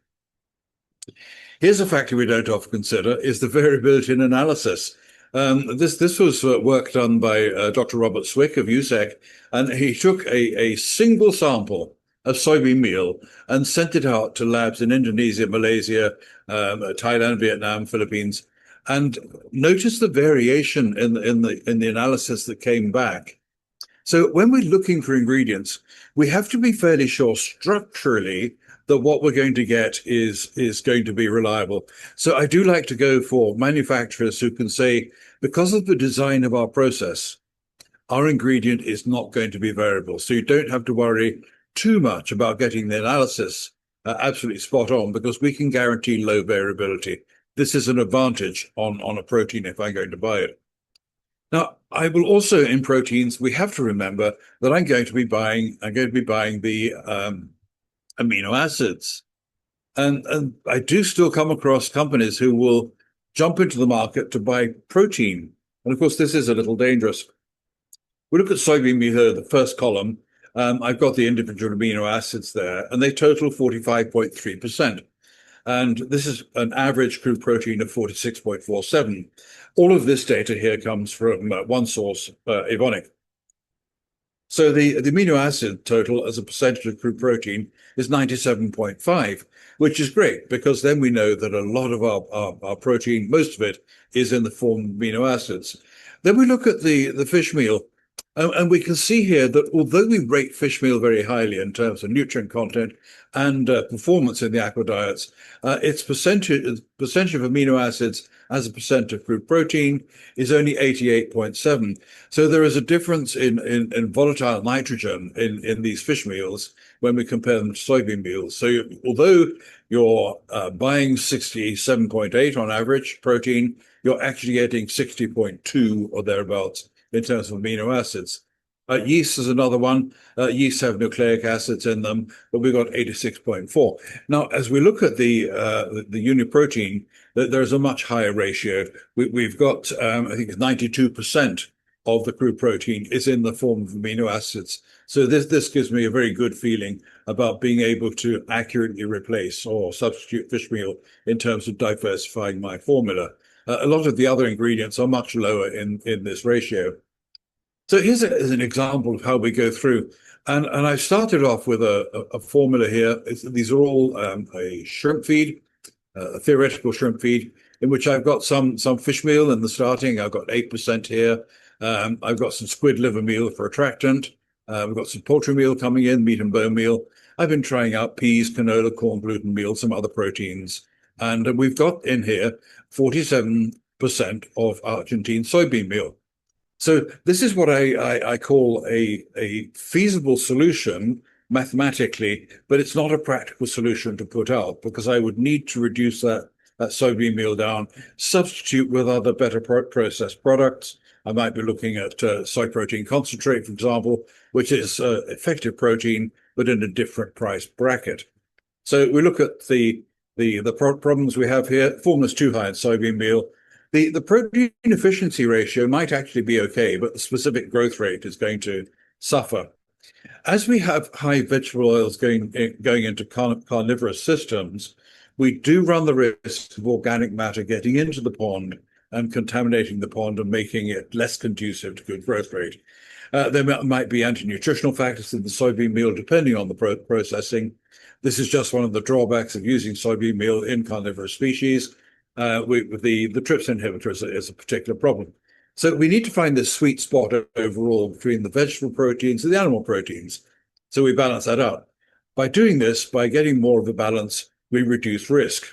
Here's a factor we don't often consider, is the variability in analysis. This was work done by Dr. Robert Swick of USEC, and he took a single sample of soybean meal and sent it out to labs in Indonesia, Malaysia, Thailand, Vietnam, Philippines, and noticed the variation in the analysis that came back. So when we're looking for ingredients, we have to be fairly sure structurally that what we're going to get is going to be reliable. So I do like to go for manufacturers who can say, because of the design of our process, our ingredient is not going to be variable. So you don't have to worry too much about getting the analysis absolutely spot on, because we can guarantee low variability. This is an advantage on a protein if I'm going to buy it. Now, I will also, in proteins, we have to remember that I'm going to be buying the amino acids. And I do still come across companies who will jump into the market to buy protein. And of course, this is a little dangerous. We look at soybean meal here, the first column. I've got the individual amino acids there, and they total 45.3%. And this is an average crude protein of 46.47. All of this data here comes from one source, Evonik. So the amino acid total as a percentage of crude protein is 97.5, which is great, because then we know that a lot of our protein, most of it, is in the form of amino acids. Then we look at the fish meal, and we can see here that although we rate fish meal very highly in terms of nutrient content and performance in the aqua diets, its percentage of amino acids as a percent of crude protein is only 88.7. So there is a difference in volatile nitrogen in these fish meals when we compare them to soybean meals. So although you're buying 67.8 on average protein, you're actually getting 60.2 or thereabouts in terms of amino acids. Yeast is another one. Yeast have nucleic acids in them, but we've got 86.4. Now, as we look at the uniprotein, there's a much higher ratio. We've got, I think it's 92% of the crude protein is in the form of amino acids. So this gives me a very good feeling about being able to accurately replace or substitute fish meal in terms of diversifying my formula. A lot of the other ingredients are much lower in this ratio. So here's an example of how we go through. And I started off with a formula here. These are all a shrimp feed, a theoretical shrimp feed, in which I've got some fish meal in the starting. I've got 8% here. I've got some squid liver meal for attractant. We've got some poultry meal coming in, meat and bone meal. I've been trying out peas, canola, corn, gluten meal, some other proteins. And we've got in here 47% of Argentine soybean meal. So this is what I call a feasible solution mathematically, but it's not a practical solution to put out because I would need to reduce that soybean meal down, substitute with other better processed products. I might be looking at soy protein concentrate, for example, which is effective protein, but in a different price bracket. So we look at the problems we have here. Formula's too high in soybean meal. The protein efficiency ratio might actually be okay, but the specific growth rate is going to suffer. As we have high vegetable oils going into carnivorous systems, we do run the risk of organic matter getting into the pond and contaminating the pond and making it less conducive to good growth rate. There might be anti-nutritional factors in the soybean meal, depending on the processing. This is just one of the drawbacks of using soybean meal in carnivorous species. With the trypsin inhibitor is a particular problem. So we need to find this sweet spot overall between the vegetable proteins and the animal proteins. So we balance that out. By doing this, by getting more of the balance, we reduce risk.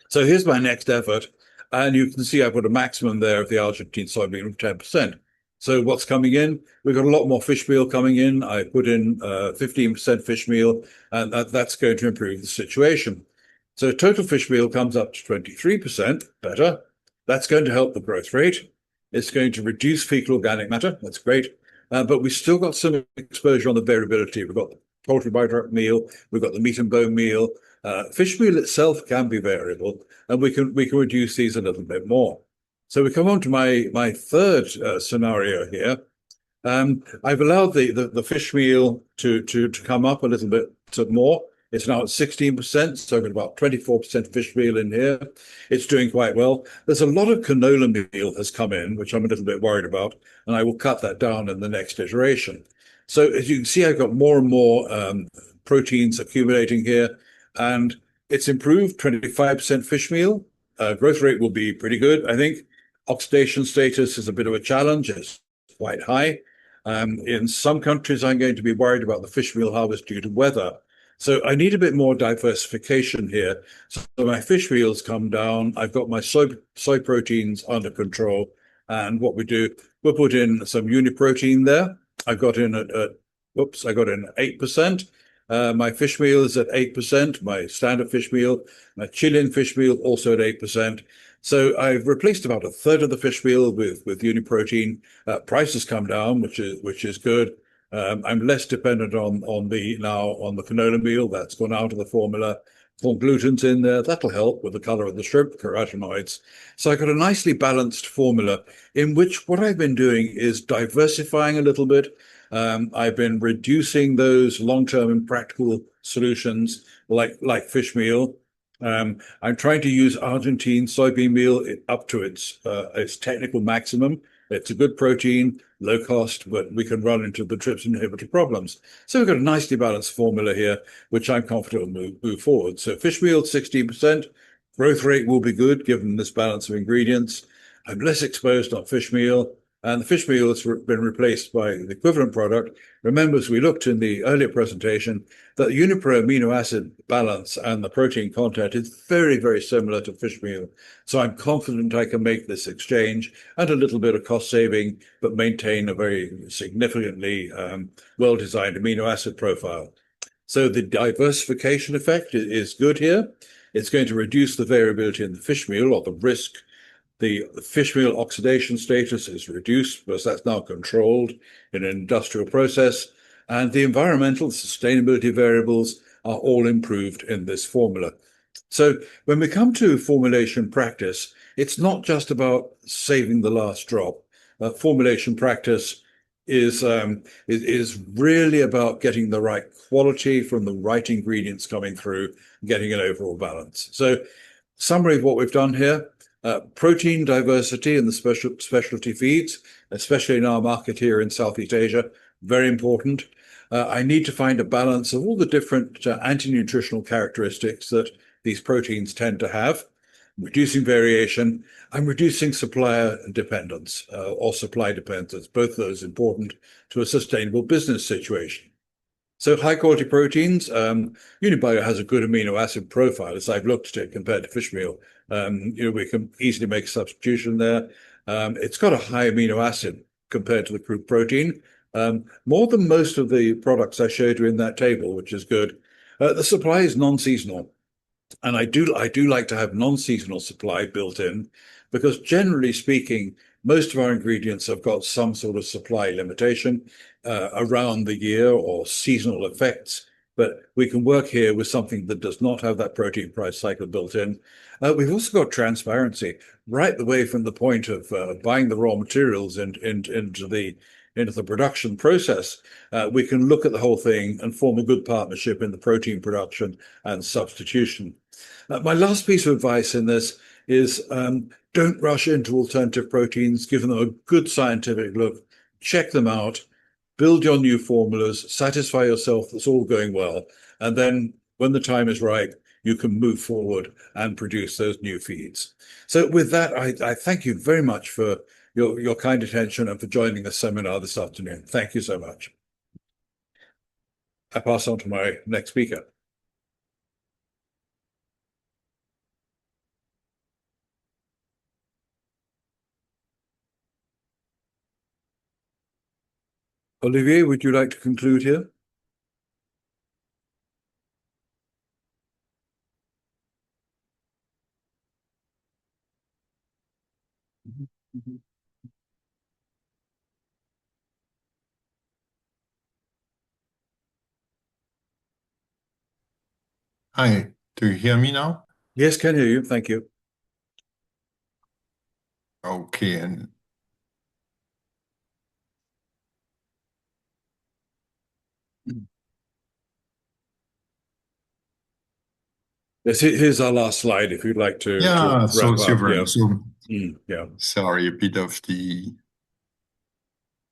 So here's my next effort. And you can see I put a maximum there of the Argentine soybean of 10%. So what's coming in? We've got a lot more fish meal coming in. I put in 15% fish meal, and that's going to improve the situation. So total fish meal comes up to 23%, better. That's going to help the growth rate. It's going to reduce fecal organic matter. That's great. But we've still got some exposure on the variability. We've got the poultry byproduct meal. We've got the meat and bone meal. Fish meal itself can be variable, and we can reduce these a little bit more. So we come on to my third scenario here. I've allowed the fish meal to come up a little bit more. It's now at 16%, so I've got about 24% fish meal in here. It's doing quite well. There's a lot of canola meal has come in, which I'm a little bit worried about, and I will cut that down in the next iteration. So as you can see, I've got more and more proteins accumulating here, and it's improved 25% fish meal. Growth rate will be pretty good, I think. Oxidation status is a bit of a challenge. It's quite high. In some countries, I'm going to be worried about the fish meal harvest due to weather. So I need a bit more diversification here. So my fish meals come down. I've got my soy proteins under control. And what we do, we'll put in some Uniprotein there. I got in at 8%. My fish meal is at 8%. My standard fish meal, my Chilean fish meal also at 8%. So I've replaced about a third of the fish meal with Uniprotein. Price has come down, which is good. I'm less dependent on the canola meal. That's gone out of the formula. Corn gluten's in there. That'll help with the color of the shrimp, carotenoids. So I've got a nicely balanced formula in which what I've been doing is diversifying a little bit. I've been reducing those long-term impractical solutions like fish meal. I'm trying to use Argentine soybean meal up to its technical maximum. It's a good protein, low cost, but we can run into the trypsin inhibitor problems. So we've got a nicely balanced formula here, which I'm confident will move forward. So fish meal, 16%. Growth rate will be good given this balance of ingredients. I'm less exposed on fish meal, and the fish meal has been replaced by the equivalent product. Remember, as we looked in the earlier presentation, that the Unipro amino acid balance and the protein content is very, very similar to fish meal. So I'm confident I can make this exchange and a little bit of cost saving, but maintain a very significantly well-designed amino acid profile. So the diversification effect is good here. It's going to reduce the variability in the fish meal or the risk The fish meal oxidation status is reduced because that's now controlled in an industrial process, and the environmental sustainability variables are all improved in this formula. So when we come to formulation practice, it's not just about saving the last drop. Formulation practice is really about getting the right quality from the right ingredients coming through, getting an overall balance. So summary of what we've done here, protein diversity in the specialty feeds, especially in our market here in Southeast Asia, very important. I need to find a balance of all the different anti-nutritional characteristics that these proteins tend to have, reducing variation and reducing supplier dependence or supply dependence, both of those important to a sustainable business situation. So high quality proteins, Unibio has a good amino acid profile as I've looked at it compared to fish meal. We can easily make a substitution there. It's got a high amino acid compared to the crude protein, more than most of the products I showed you in that table, which is good. The supply is non-seasonal. And I do like to have non-seasonal supply built in because generally speaking, most of our ingredients have got some sort of supply limitation around the year or seasonal effects. But we can work here with something that does not have that protein price cycle built in. We've also got transparency right the way from the point of buying the raw materials into the production process. We can look at the whole thing and form a good partnership in the protein production and substitution. My last piece of advice in this is don't rush into alternative proteins. Give them a good scientific look, check them out, build your new formulas, satisfy yourself that's all going well. And then when the time is right, you can move forward and produce those new feeds. So with that, I thank you very much for your kind attention and for joining the seminar this afternoon. Thank you so much. I pass on to my next speaker. Olivier, would you like to conclude here? Hi, do you hear me now? Yes, can hear you. Thank you. Okay, and Yes, here's our last slide if you'd like to yeah, so wrap up. super. Yeah. So Yeah. sorry, a bit of the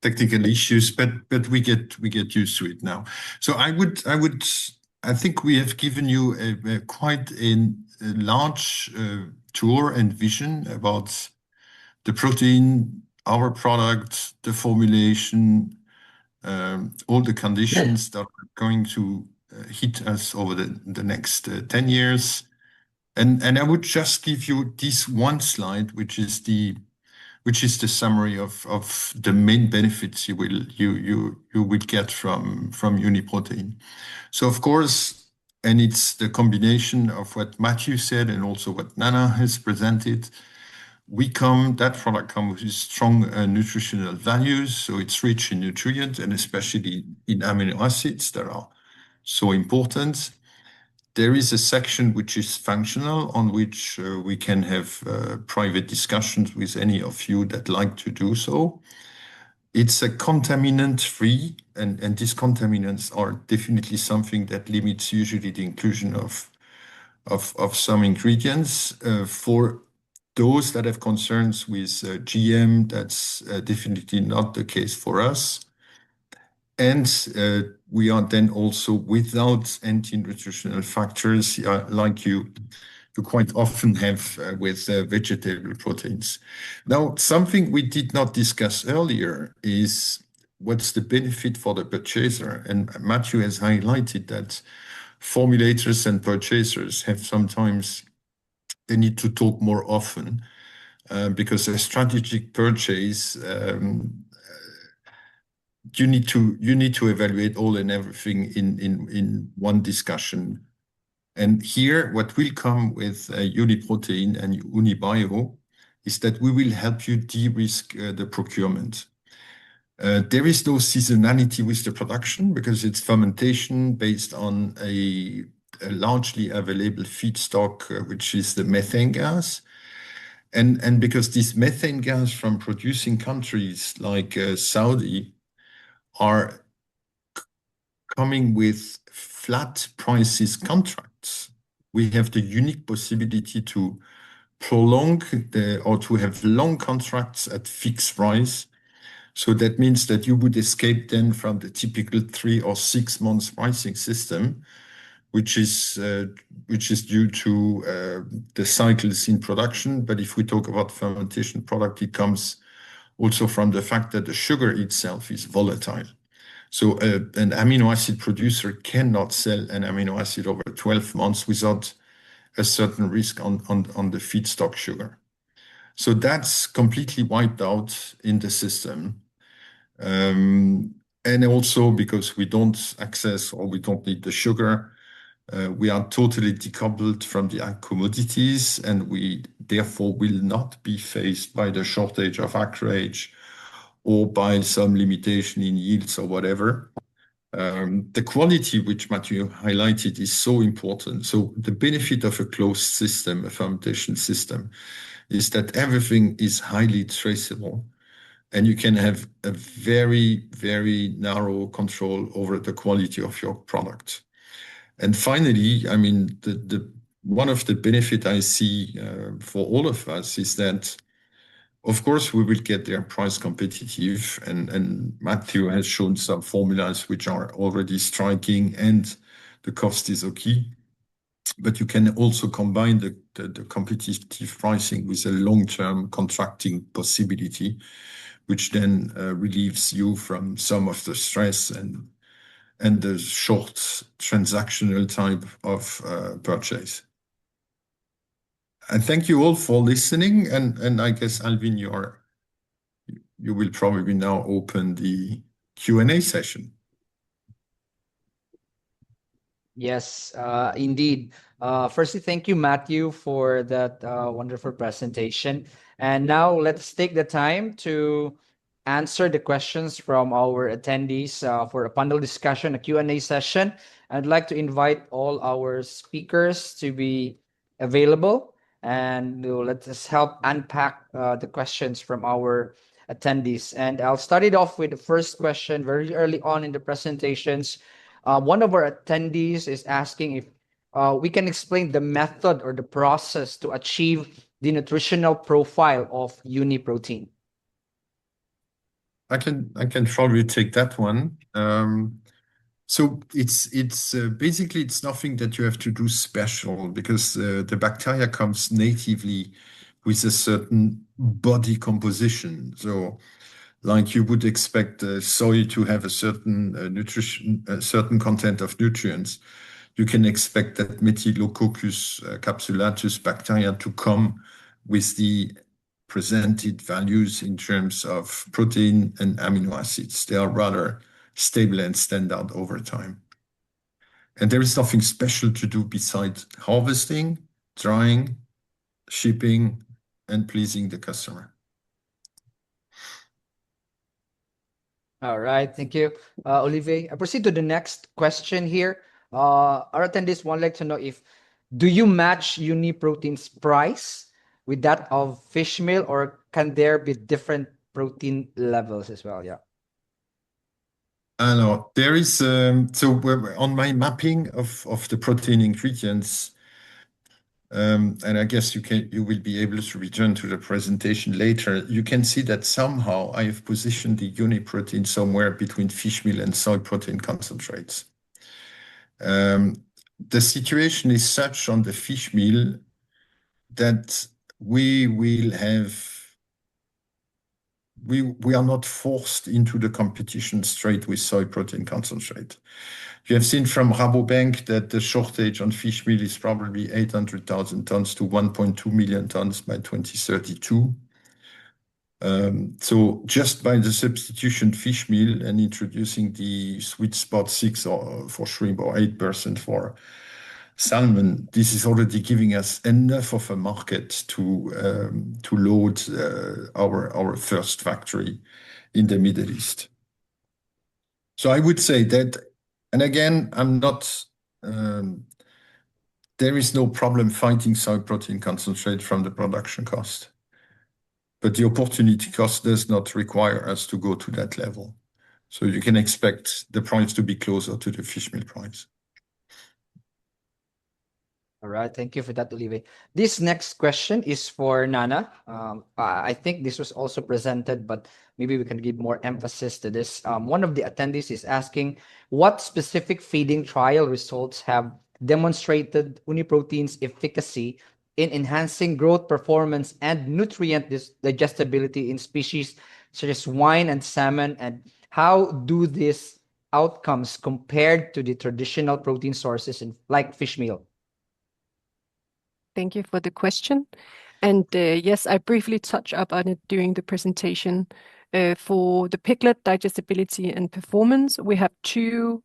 technical issues, but we get used to it now. So I think we have given you a quite a large tour and vision about the protein, our product, the formulation, all the conditions that are going to hit us over the next 10 years. And I would just give you this one slide, which is the summary of the main benefits you will get from Uniprotein. So of course, and it's the combination of what Matthew said and also what Nana has presented. That product comes with strong nutritional values, so it's rich in nutrients and especially in amino acids that are so important. There is a section which is functional, on which we can have private discussions with any of you that like to do so. It's a contaminant-free, and these contaminants are definitely something that limits usually the inclusion of some ingredients. For those that have concerns with GM, that's definitely not the case for us. And we are then also without anti-nutritional factors like you quite often have with vegetable proteins. Now, something we did not discuss earlier is what's the benefit for the purchaser. And Matthew has highlighted that formulators and purchasers have sometimes, they need to talk more often because a strategic purchase, you need to evaluate all and everything in one discussion. And here, what will come with Uniprotein and Unibio is that we will help you de-risk the procurement. There is no seasonality with the production because it's fermentation based on a largely available feedstock, which is the methane gas. And because this methane gas from producing countries like Saudi are coming with flat prices contracts, we have the unique possibility to prolong or to have long contracts at fixed price. So that means that you would escape then from the typical 3 or 6 months pricing system, which is due to the cycles in production. But if we talk about fermentation product, it comes also from the fact that the sugar itself is volatile. So an amino acid producer cannot sell an amino acid over 12 months without a certain risk on the feedstock sugar. So that's completely wiped out in the system. And also because we don't access or we don't need the sugar, we are totally decoupled from the ag commodities, and we therefore will not be faced by the shortage of acreage or by some limitation in yields or whatever. The quality which Matthew highlighted is so important. So the benefit of a closed system, a fermentation system, is that everything is highly traceable, and you can have a very, very narrow control over the quality of your product. And finally, I mean, one of the benefits I see for all of us is that, of course, we will get there price competitive, and Matthew has shown some formulas which are already striking, and the cost is okay. But you can also combine the competitive pricing with a long-term contracting possibility, which then relieves you from some of the stress and the short transactional type of purchase. And thank you all for listening. And I guess, Alvin, you will probably now open the Q&A session. Yes, indeed. Firstly, thank you, Matthew, for that wonderful presentation. And now let's take the time to answer the questions from our attendees for a panel discussion, a Q&A session. I'd like to invite all our speakers to be available, and let us help unpack the questions from our attendees. And I'll start it off with the first question very early on in the presentations. One of our attendees is asking if we can explain the method or the process to achieve the nutritional profile of Uniprotein. I can probably take that one. So it's basically it's nothing that you have to do special, because the bacteria comes natively with a certain body composition. So like you would expect soy to have a certain a certain content of nutrients, you can expect that Methylococcus capsulatus bacteria to come with the presented values in terms of protein and amino acids. They are rather stable and standard over time. And there is nothing special to do besides harvesting, drying, shipping, and pleasing the customer. All right, thank you, Olivier. I proceed to the next question here. Our attendees would like to know do you match Uniprotein's price with that of fish meal, or can there be different protein levels as well? Yeah. No, there is so on my mapping of the protein ingredients, and I guess you will be able to return to the presentation later. You can see that somehow I have positioned the Uniprotein somewhere between fish meal and soy protein concentrates. The situation is such on the fish meal that we are not forced into the competition straight with soy protein concentrate. You have seen from Rabobank that the shortage on fish meal is probably 800,000 tons to 1.2 million tons by 2032. So just by the substitution fish meal and introducing the sweet spot 6 for shrimp or 8% salmon, this is already giving us enough of a market to load our first factory in the Middle East. So I would say that, and again, I'm not. There is no problem fighting soy protein concentrate from the production cost, but the opportunity cost does not require us to go to that level. So you can expect the price to be closer to the fish meal price. All right, thank you for that, Olivier. This next question is for Nana. I think this was also presented, but maybe we can give more emphasis to this. One of the attendees is asking, what specific feeding trial results have demonstrated Uniprotein's efficacy in enhancing growth, performance, and nutrient digestibility in species such as wine and salmon? And how do these outcomes compared to the traditional protein sources like fish meal? Thank you for the question. And yes, I briefly touched up on it during the presentation. For the piglet digestibility and performance, we have two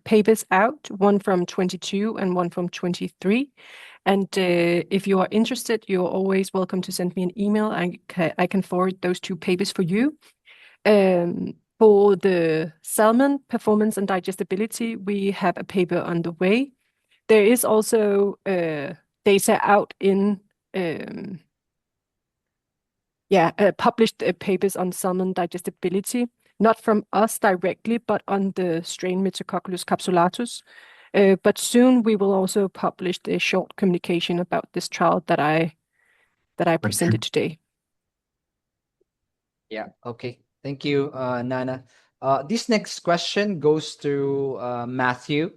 papers out, one from 22 and one from 23. And if you are interested, you're always welcome to send me an email. I can forward those two papers for you. For the salmon performance and digestibility, we have a paper on the way. There is also data out in published papers on salmon digestibility, not from us directly, but on the strain Metacoccus capsulatus. But soon we will also publish a short communication about this trial that I presented today. Yeah, okay. Thank you, Nana. This next question goes to Matthew.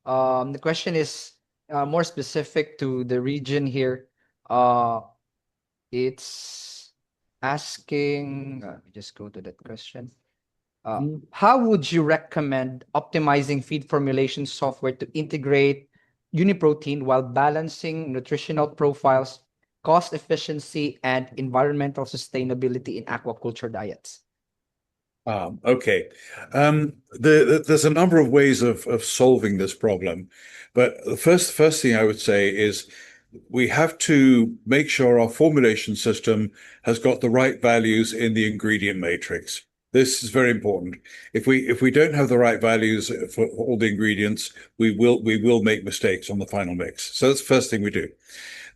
The question is more specific to the region here. It's asking, let me just go to that question. How would you recommend optimizing feed formulation software to integrate Uniprotein while balancing nutritional profiles, cost efficiency, and environmental sustainability in aquaculture diets? Okay. There's a number of ways of solving this problem, but the first thing I would say is we have to make sure our formulation system has got the right values in the ingredient matrix. This is very important. If we don't have the right values for all the ingredients, we will make mistakes on the final mix. So that's the first thing we do.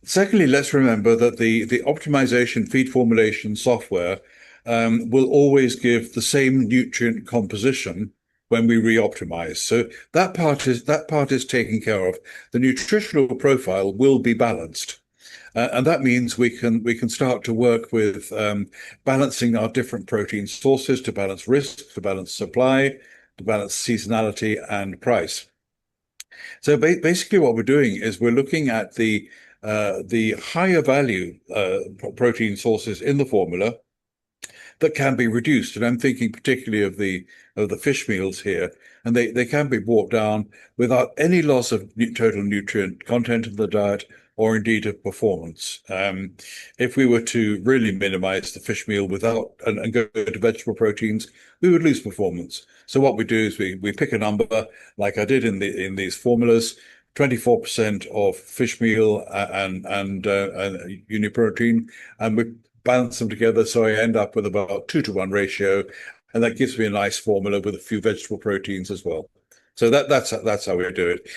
Secondly, let's remember that the optimization feed formulation software will always give the same nutrient composition when we re-optimize. So that part is taken care of. The nutritional profile will be balanced. And that means we can start to work with balancing our different protein sources to balance risk, to balance supply, to balance seasonality and price. So basically what we're doing is we're looking at the higher value protein sources in the formula that can be reduced. And I'm thinking particularly of the fish meals here, and they can be brought down without any loss of total nutrient content of the diet or indeed of performance. If we were to really minimize the fish meal without and go to vegetable proteins, we would lose performance. So what we do is we pick a number, like I did in these formulas, 24% of fish meal and Uniprotein, and we balance them together, so I end up with about 2-to-1 ratio, and that gives me a nice formula with a few vegetable proteins as well. So that's how we do it.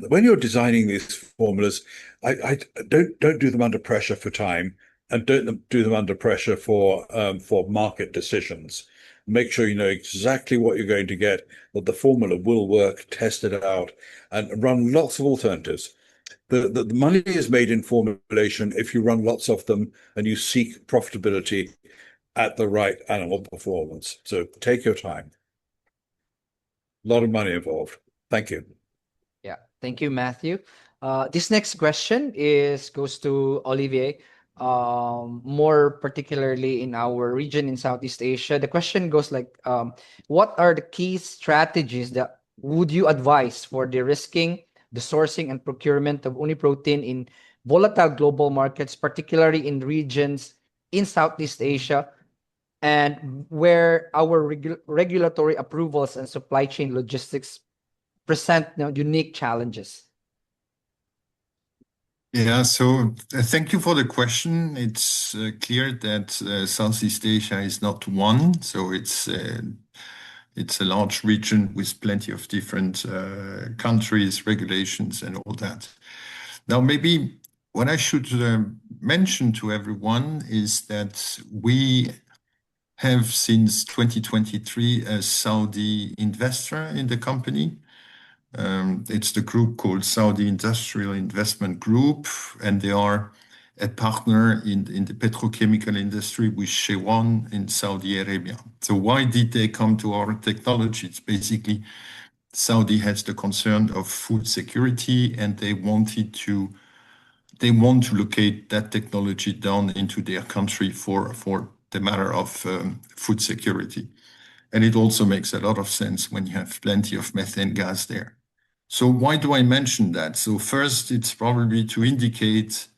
When you're designing these formulas, I don't do them under pressure for time, and don't do them under pressure for market decisions. Make sure you know exactly what you're going to get, that the formula will work, test it out, and run lots of alternatives. The money is made in formulation if you run lots of them and you seek profitability at the right animal performance. So take your time. A lot of money involved. Thank you. Yeah, thank you, Matthew. This next question goes to Olivier, more particularly in our region in Southeast Asia. The question goes like, what are the key strategies that would you advise for de-risking the sourcing and procurement of Uniprotein in volatile global markets, particularly in regions in Southeast Asia, and where our regulatory approvals and supply chain logistics present unique challenges? Yeah, so thank you for the question. It's clear that Southeast Asia is not one, so it's a large region with plenty of different countries, regulations, and all that. Now, maybe what I should mention to everyone is that we have since 2023 a Saudi investor in the company. It's the group called Saudi Industrial Investment Group, and they are a partner in the petrochemical industry with Chevron in Saudi Arabia. So why did they come to our technology? It's basically Saudi has the concern of food security, and they want to locate that technology down into their country for the matter of food security. And it also makes a lot of sense when you have plenty of methane gas there. So why do I mention that? So first, it's probably to indicate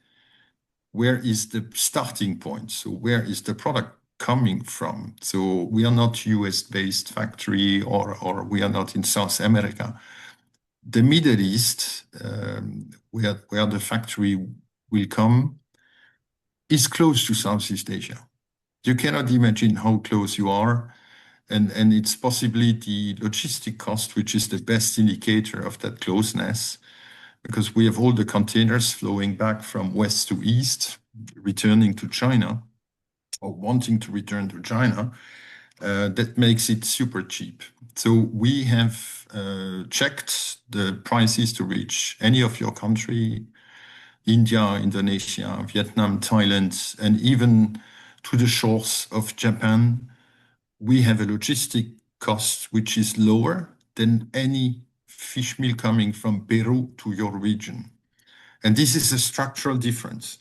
where is the starting point. So where is the product coming from? So we are not US-based factory or we are not in South America. The Middle East, where the factory will come, is close to Southeast Asia. You cannot imagine how close you are. And it's possibly the logistic cost, which is the best indicator of that closeness, because we have all the containers flowing back from west to east, returning to China or wanting to return to China. That makes it super cheap. So we have checked the prices to reach any of your country, India, Indonesia, Vietnam, Thailand, and even to the shores of Japan. We have a logistic cost which is lower than any fish meal coming from Peru to your region. And this is a structural difference.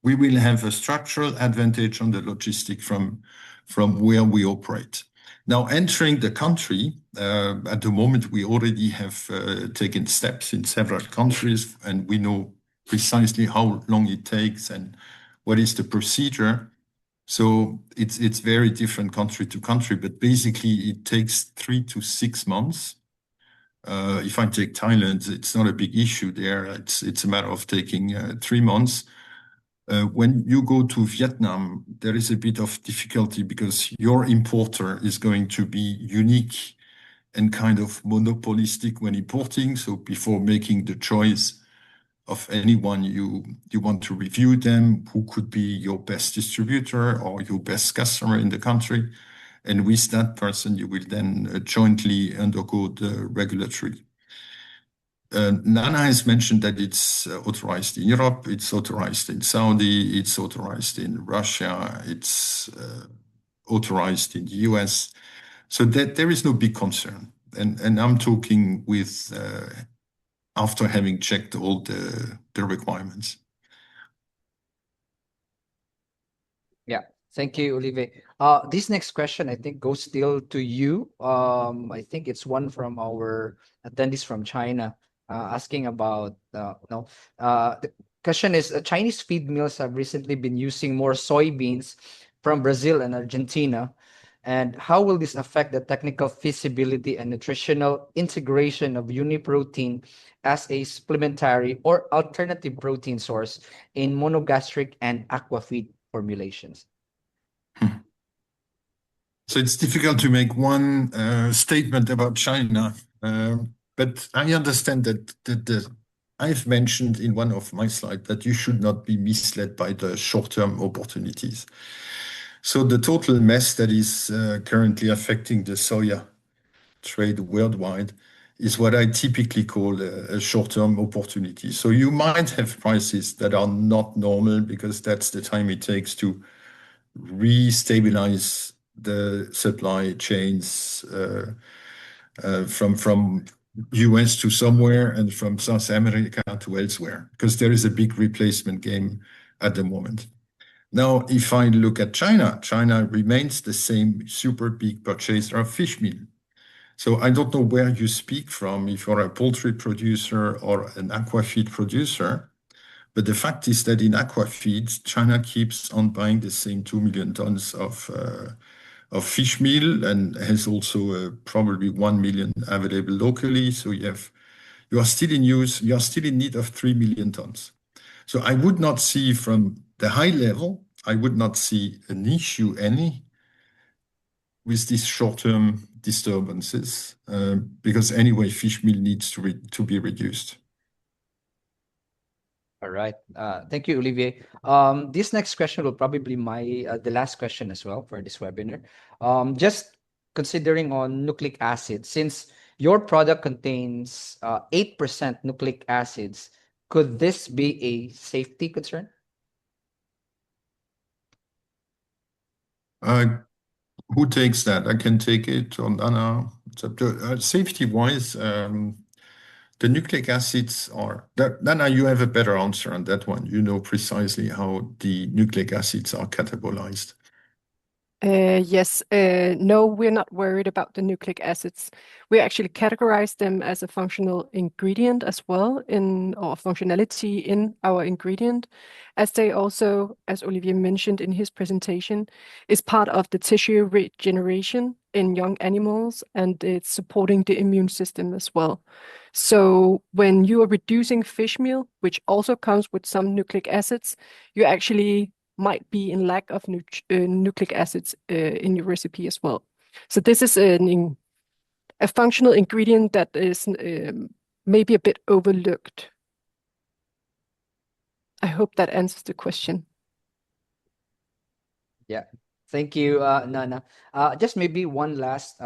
We will have a structural advantage on the logistic from where we operate. Now, entering the country, at the moment, we already have taken steps in several countries, and we know precisely how long it takes and what is the procedure. So it's very different country to country, but basically it takes 3 to 6 months. If I take Thailand, it's not a big issue there. It's a matter of taking 3 months. When you go to Vietnam, there is a bit of difficulty because your importer is going to be unique and kind of monopolistic when importing. So before making the choice of anyone, you want to review them, who could be your best distributor or your best customer in the country. And with that person, you will then jointly undergo the regulatory. Nana has mentioned that it's authorized in Europe, it's authorized in Saudi, it's authorized in Russia, it's authorized in the US. So that there is no big concern. And I'm talking with after having checked all the requirements. Yeah, thank you, Olivier. This next question, I think, goes still to you. I think it's one from our attendees from China, asking about, the question is, Chinese feed mills have recently been using more soybeans from Brazil and Argentina. And how will this affect the technical feasibility and nutritional integration of Uniprotein as a supplementary or alternative protein source in monogastric and aquafeed formulations? So it's difficult to make one statement about China, but I understand that I've mentioned in one of my slides that you should not be misled by the short-term opportunities. So the total mess that is currently affecting the soya trade worldwide is what I typically call a short-term opportunity. So you might have prices that are not normal because that's the time it takes to re-stabilize the supply chains from US to somewhere and from South America to elsewhere, because there is a big replacement game at the moment. Now, if I look at China, China remains the same super big purchaser of fish meal. So I don't know where you speak from, if you're a poultry producer or an aquafeed producer, but the fact is that in aquafeed, China keeps on buying the same 2 million tons of fish meal and has also probably 1 million available locally. So you are still in use, you are still in need of 3 million tons. So I would not see from the high level, I would not see an issue any with these short-term disturbances, because anyway, fish meal needs to be reduced. All right. Thank you, Olivier. This next question will probably be the last question as well for this webinar. Just considering on nucleic acid, since your product contains 8% nucleic acids, could this be a safety concern? Who takes that? I can take it, or Anna. Safety-wise, the nucleic acids are, Nana, you have a better answer on that one. You know precisely how the nucleic acids are catabolized. Yes, no, we're not worried about the nucleic acids. We actually categorize them as a functional ingredient as well or functionality in our ingredient, as they also, as Olivier mentioned in his presentation, is part of the tissue regeneration in young animals, and it's supporting the immune system as well. So when you are reducing fish meal, which also comes with some nucleic acids, you actually might be in lack of nucleic acids in your recipe as well. So this is a functional ingredient that is maybe a bit overlooked. I hope that answers the question. Yeah. Thank you, Nana. Just maybe one last,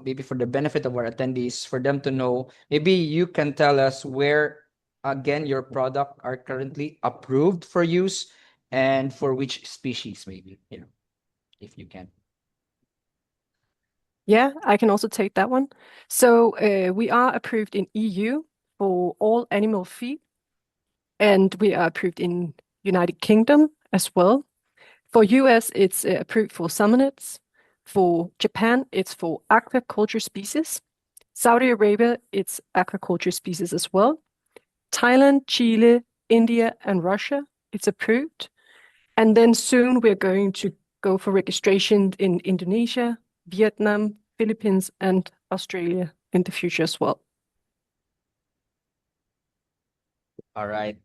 maybe for the benefit of our attendees, for them to know, maybe you can tell us where, again, your product are currently approved for use and for which species, maybe, if you can. Yeah, I can also take that one. So we are approved in EU for all animal feed, and we are approved in United Kingdom as well. For US, it's approved for salmonids. For Japan, it's for aquaculture species. Saudi Arabia, it's aquaculture species as well. Thailand, Chile, India, and Russia, it's approved. And then soon we're going to go for registration in Indonesia, Vietnam, Philippines, and Australia in the future as well. All right.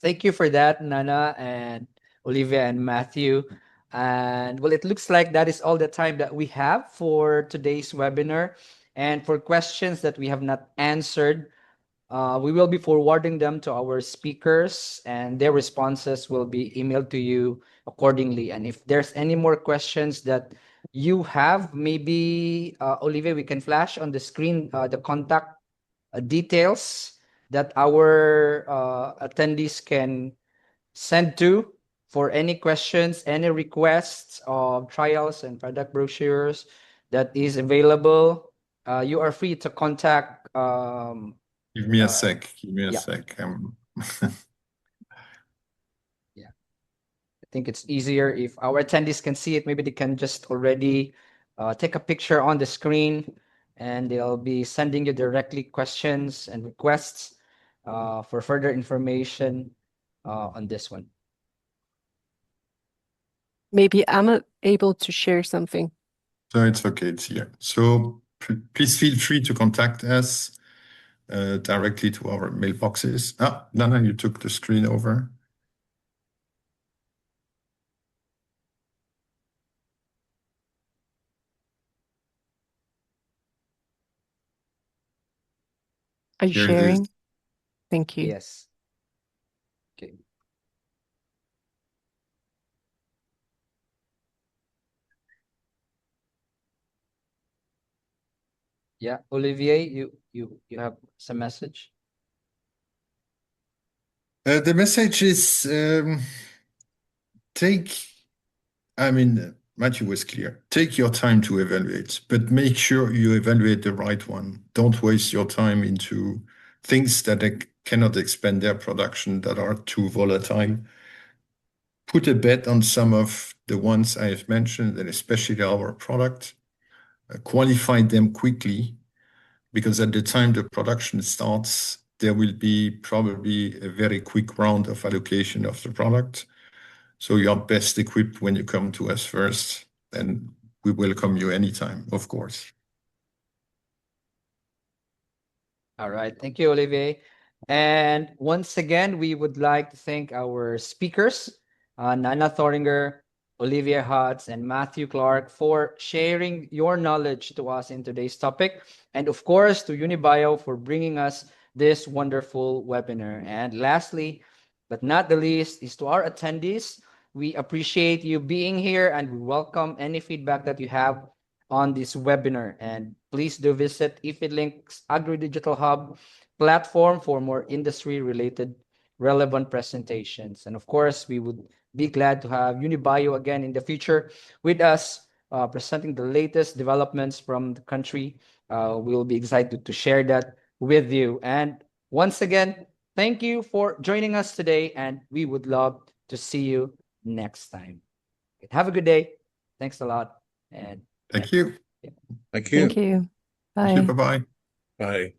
Thank you for that, Nana and Olivia and Matthew. And well, it looks like that is all the time that we have for today's webinar. And for questions that we have not answered, we will be forwarding them to our speakers, and their responses will be emailed to you accordingly. And if there's any more questions that you have, maybe, Olivia, we can flash on the screen the contact details that our attendees can send to for any questions, any requests of trials and product brochures that is available. You are free to contact. Give me a sec. Give me a yeah. sec. Yeah. I think it's easier if our attendees can see it. Maybe they can just already take a picture on the screen, and they'll be sending you directly questions and requests for further information on this one. Maybe I'm able to share something. So it's okay, it's here. So please feel free to contact us directly to our mailboxes. Nana, you took the screen over. Are you Here it is. sharing? Thank you. Yes. Okay. Yeah, Olivier, you have some message? The message is Matthew was clear. Take your time to evaluate, but make sure you evaluate the right one. Don't waste your time into things that cannot expand their production, that are too volatile. Put a bet on some of the ones I have mentioned, and especially our product. Qualify them quickly, because at the time the production starts, there will be probably a very quick round of allocation of the product. So you're best equipped when you come to us first, and we welcome you anytime, of course. All right. Thank you, Olivier. And once again, we would like to thank our speakers, Nana Thoringer, Olivia Hutz, and Matthew Clark, for sharing your knowledge to us in today's topic. And of course, to Unibio for bringing us this wonderful webinar. And lastly, but not the least, is to our attendees. We appreciate you being here and we welcome any feedback that you have on this webinar. And please do visit eFeedLink's Agri-Digital Hub platform for more industry-related relevant presentations. And of course, we would be glad to have Unibio again in the future with us, presenting the latest developments from the country. We will be excited to share that with you. And once again, thank you for joining us today, and we would love to see you next time. Have a good day. Thanks a lot. And Thank you. Thank you. Thank you. Thank you. Bye. Bye-bye. Bye.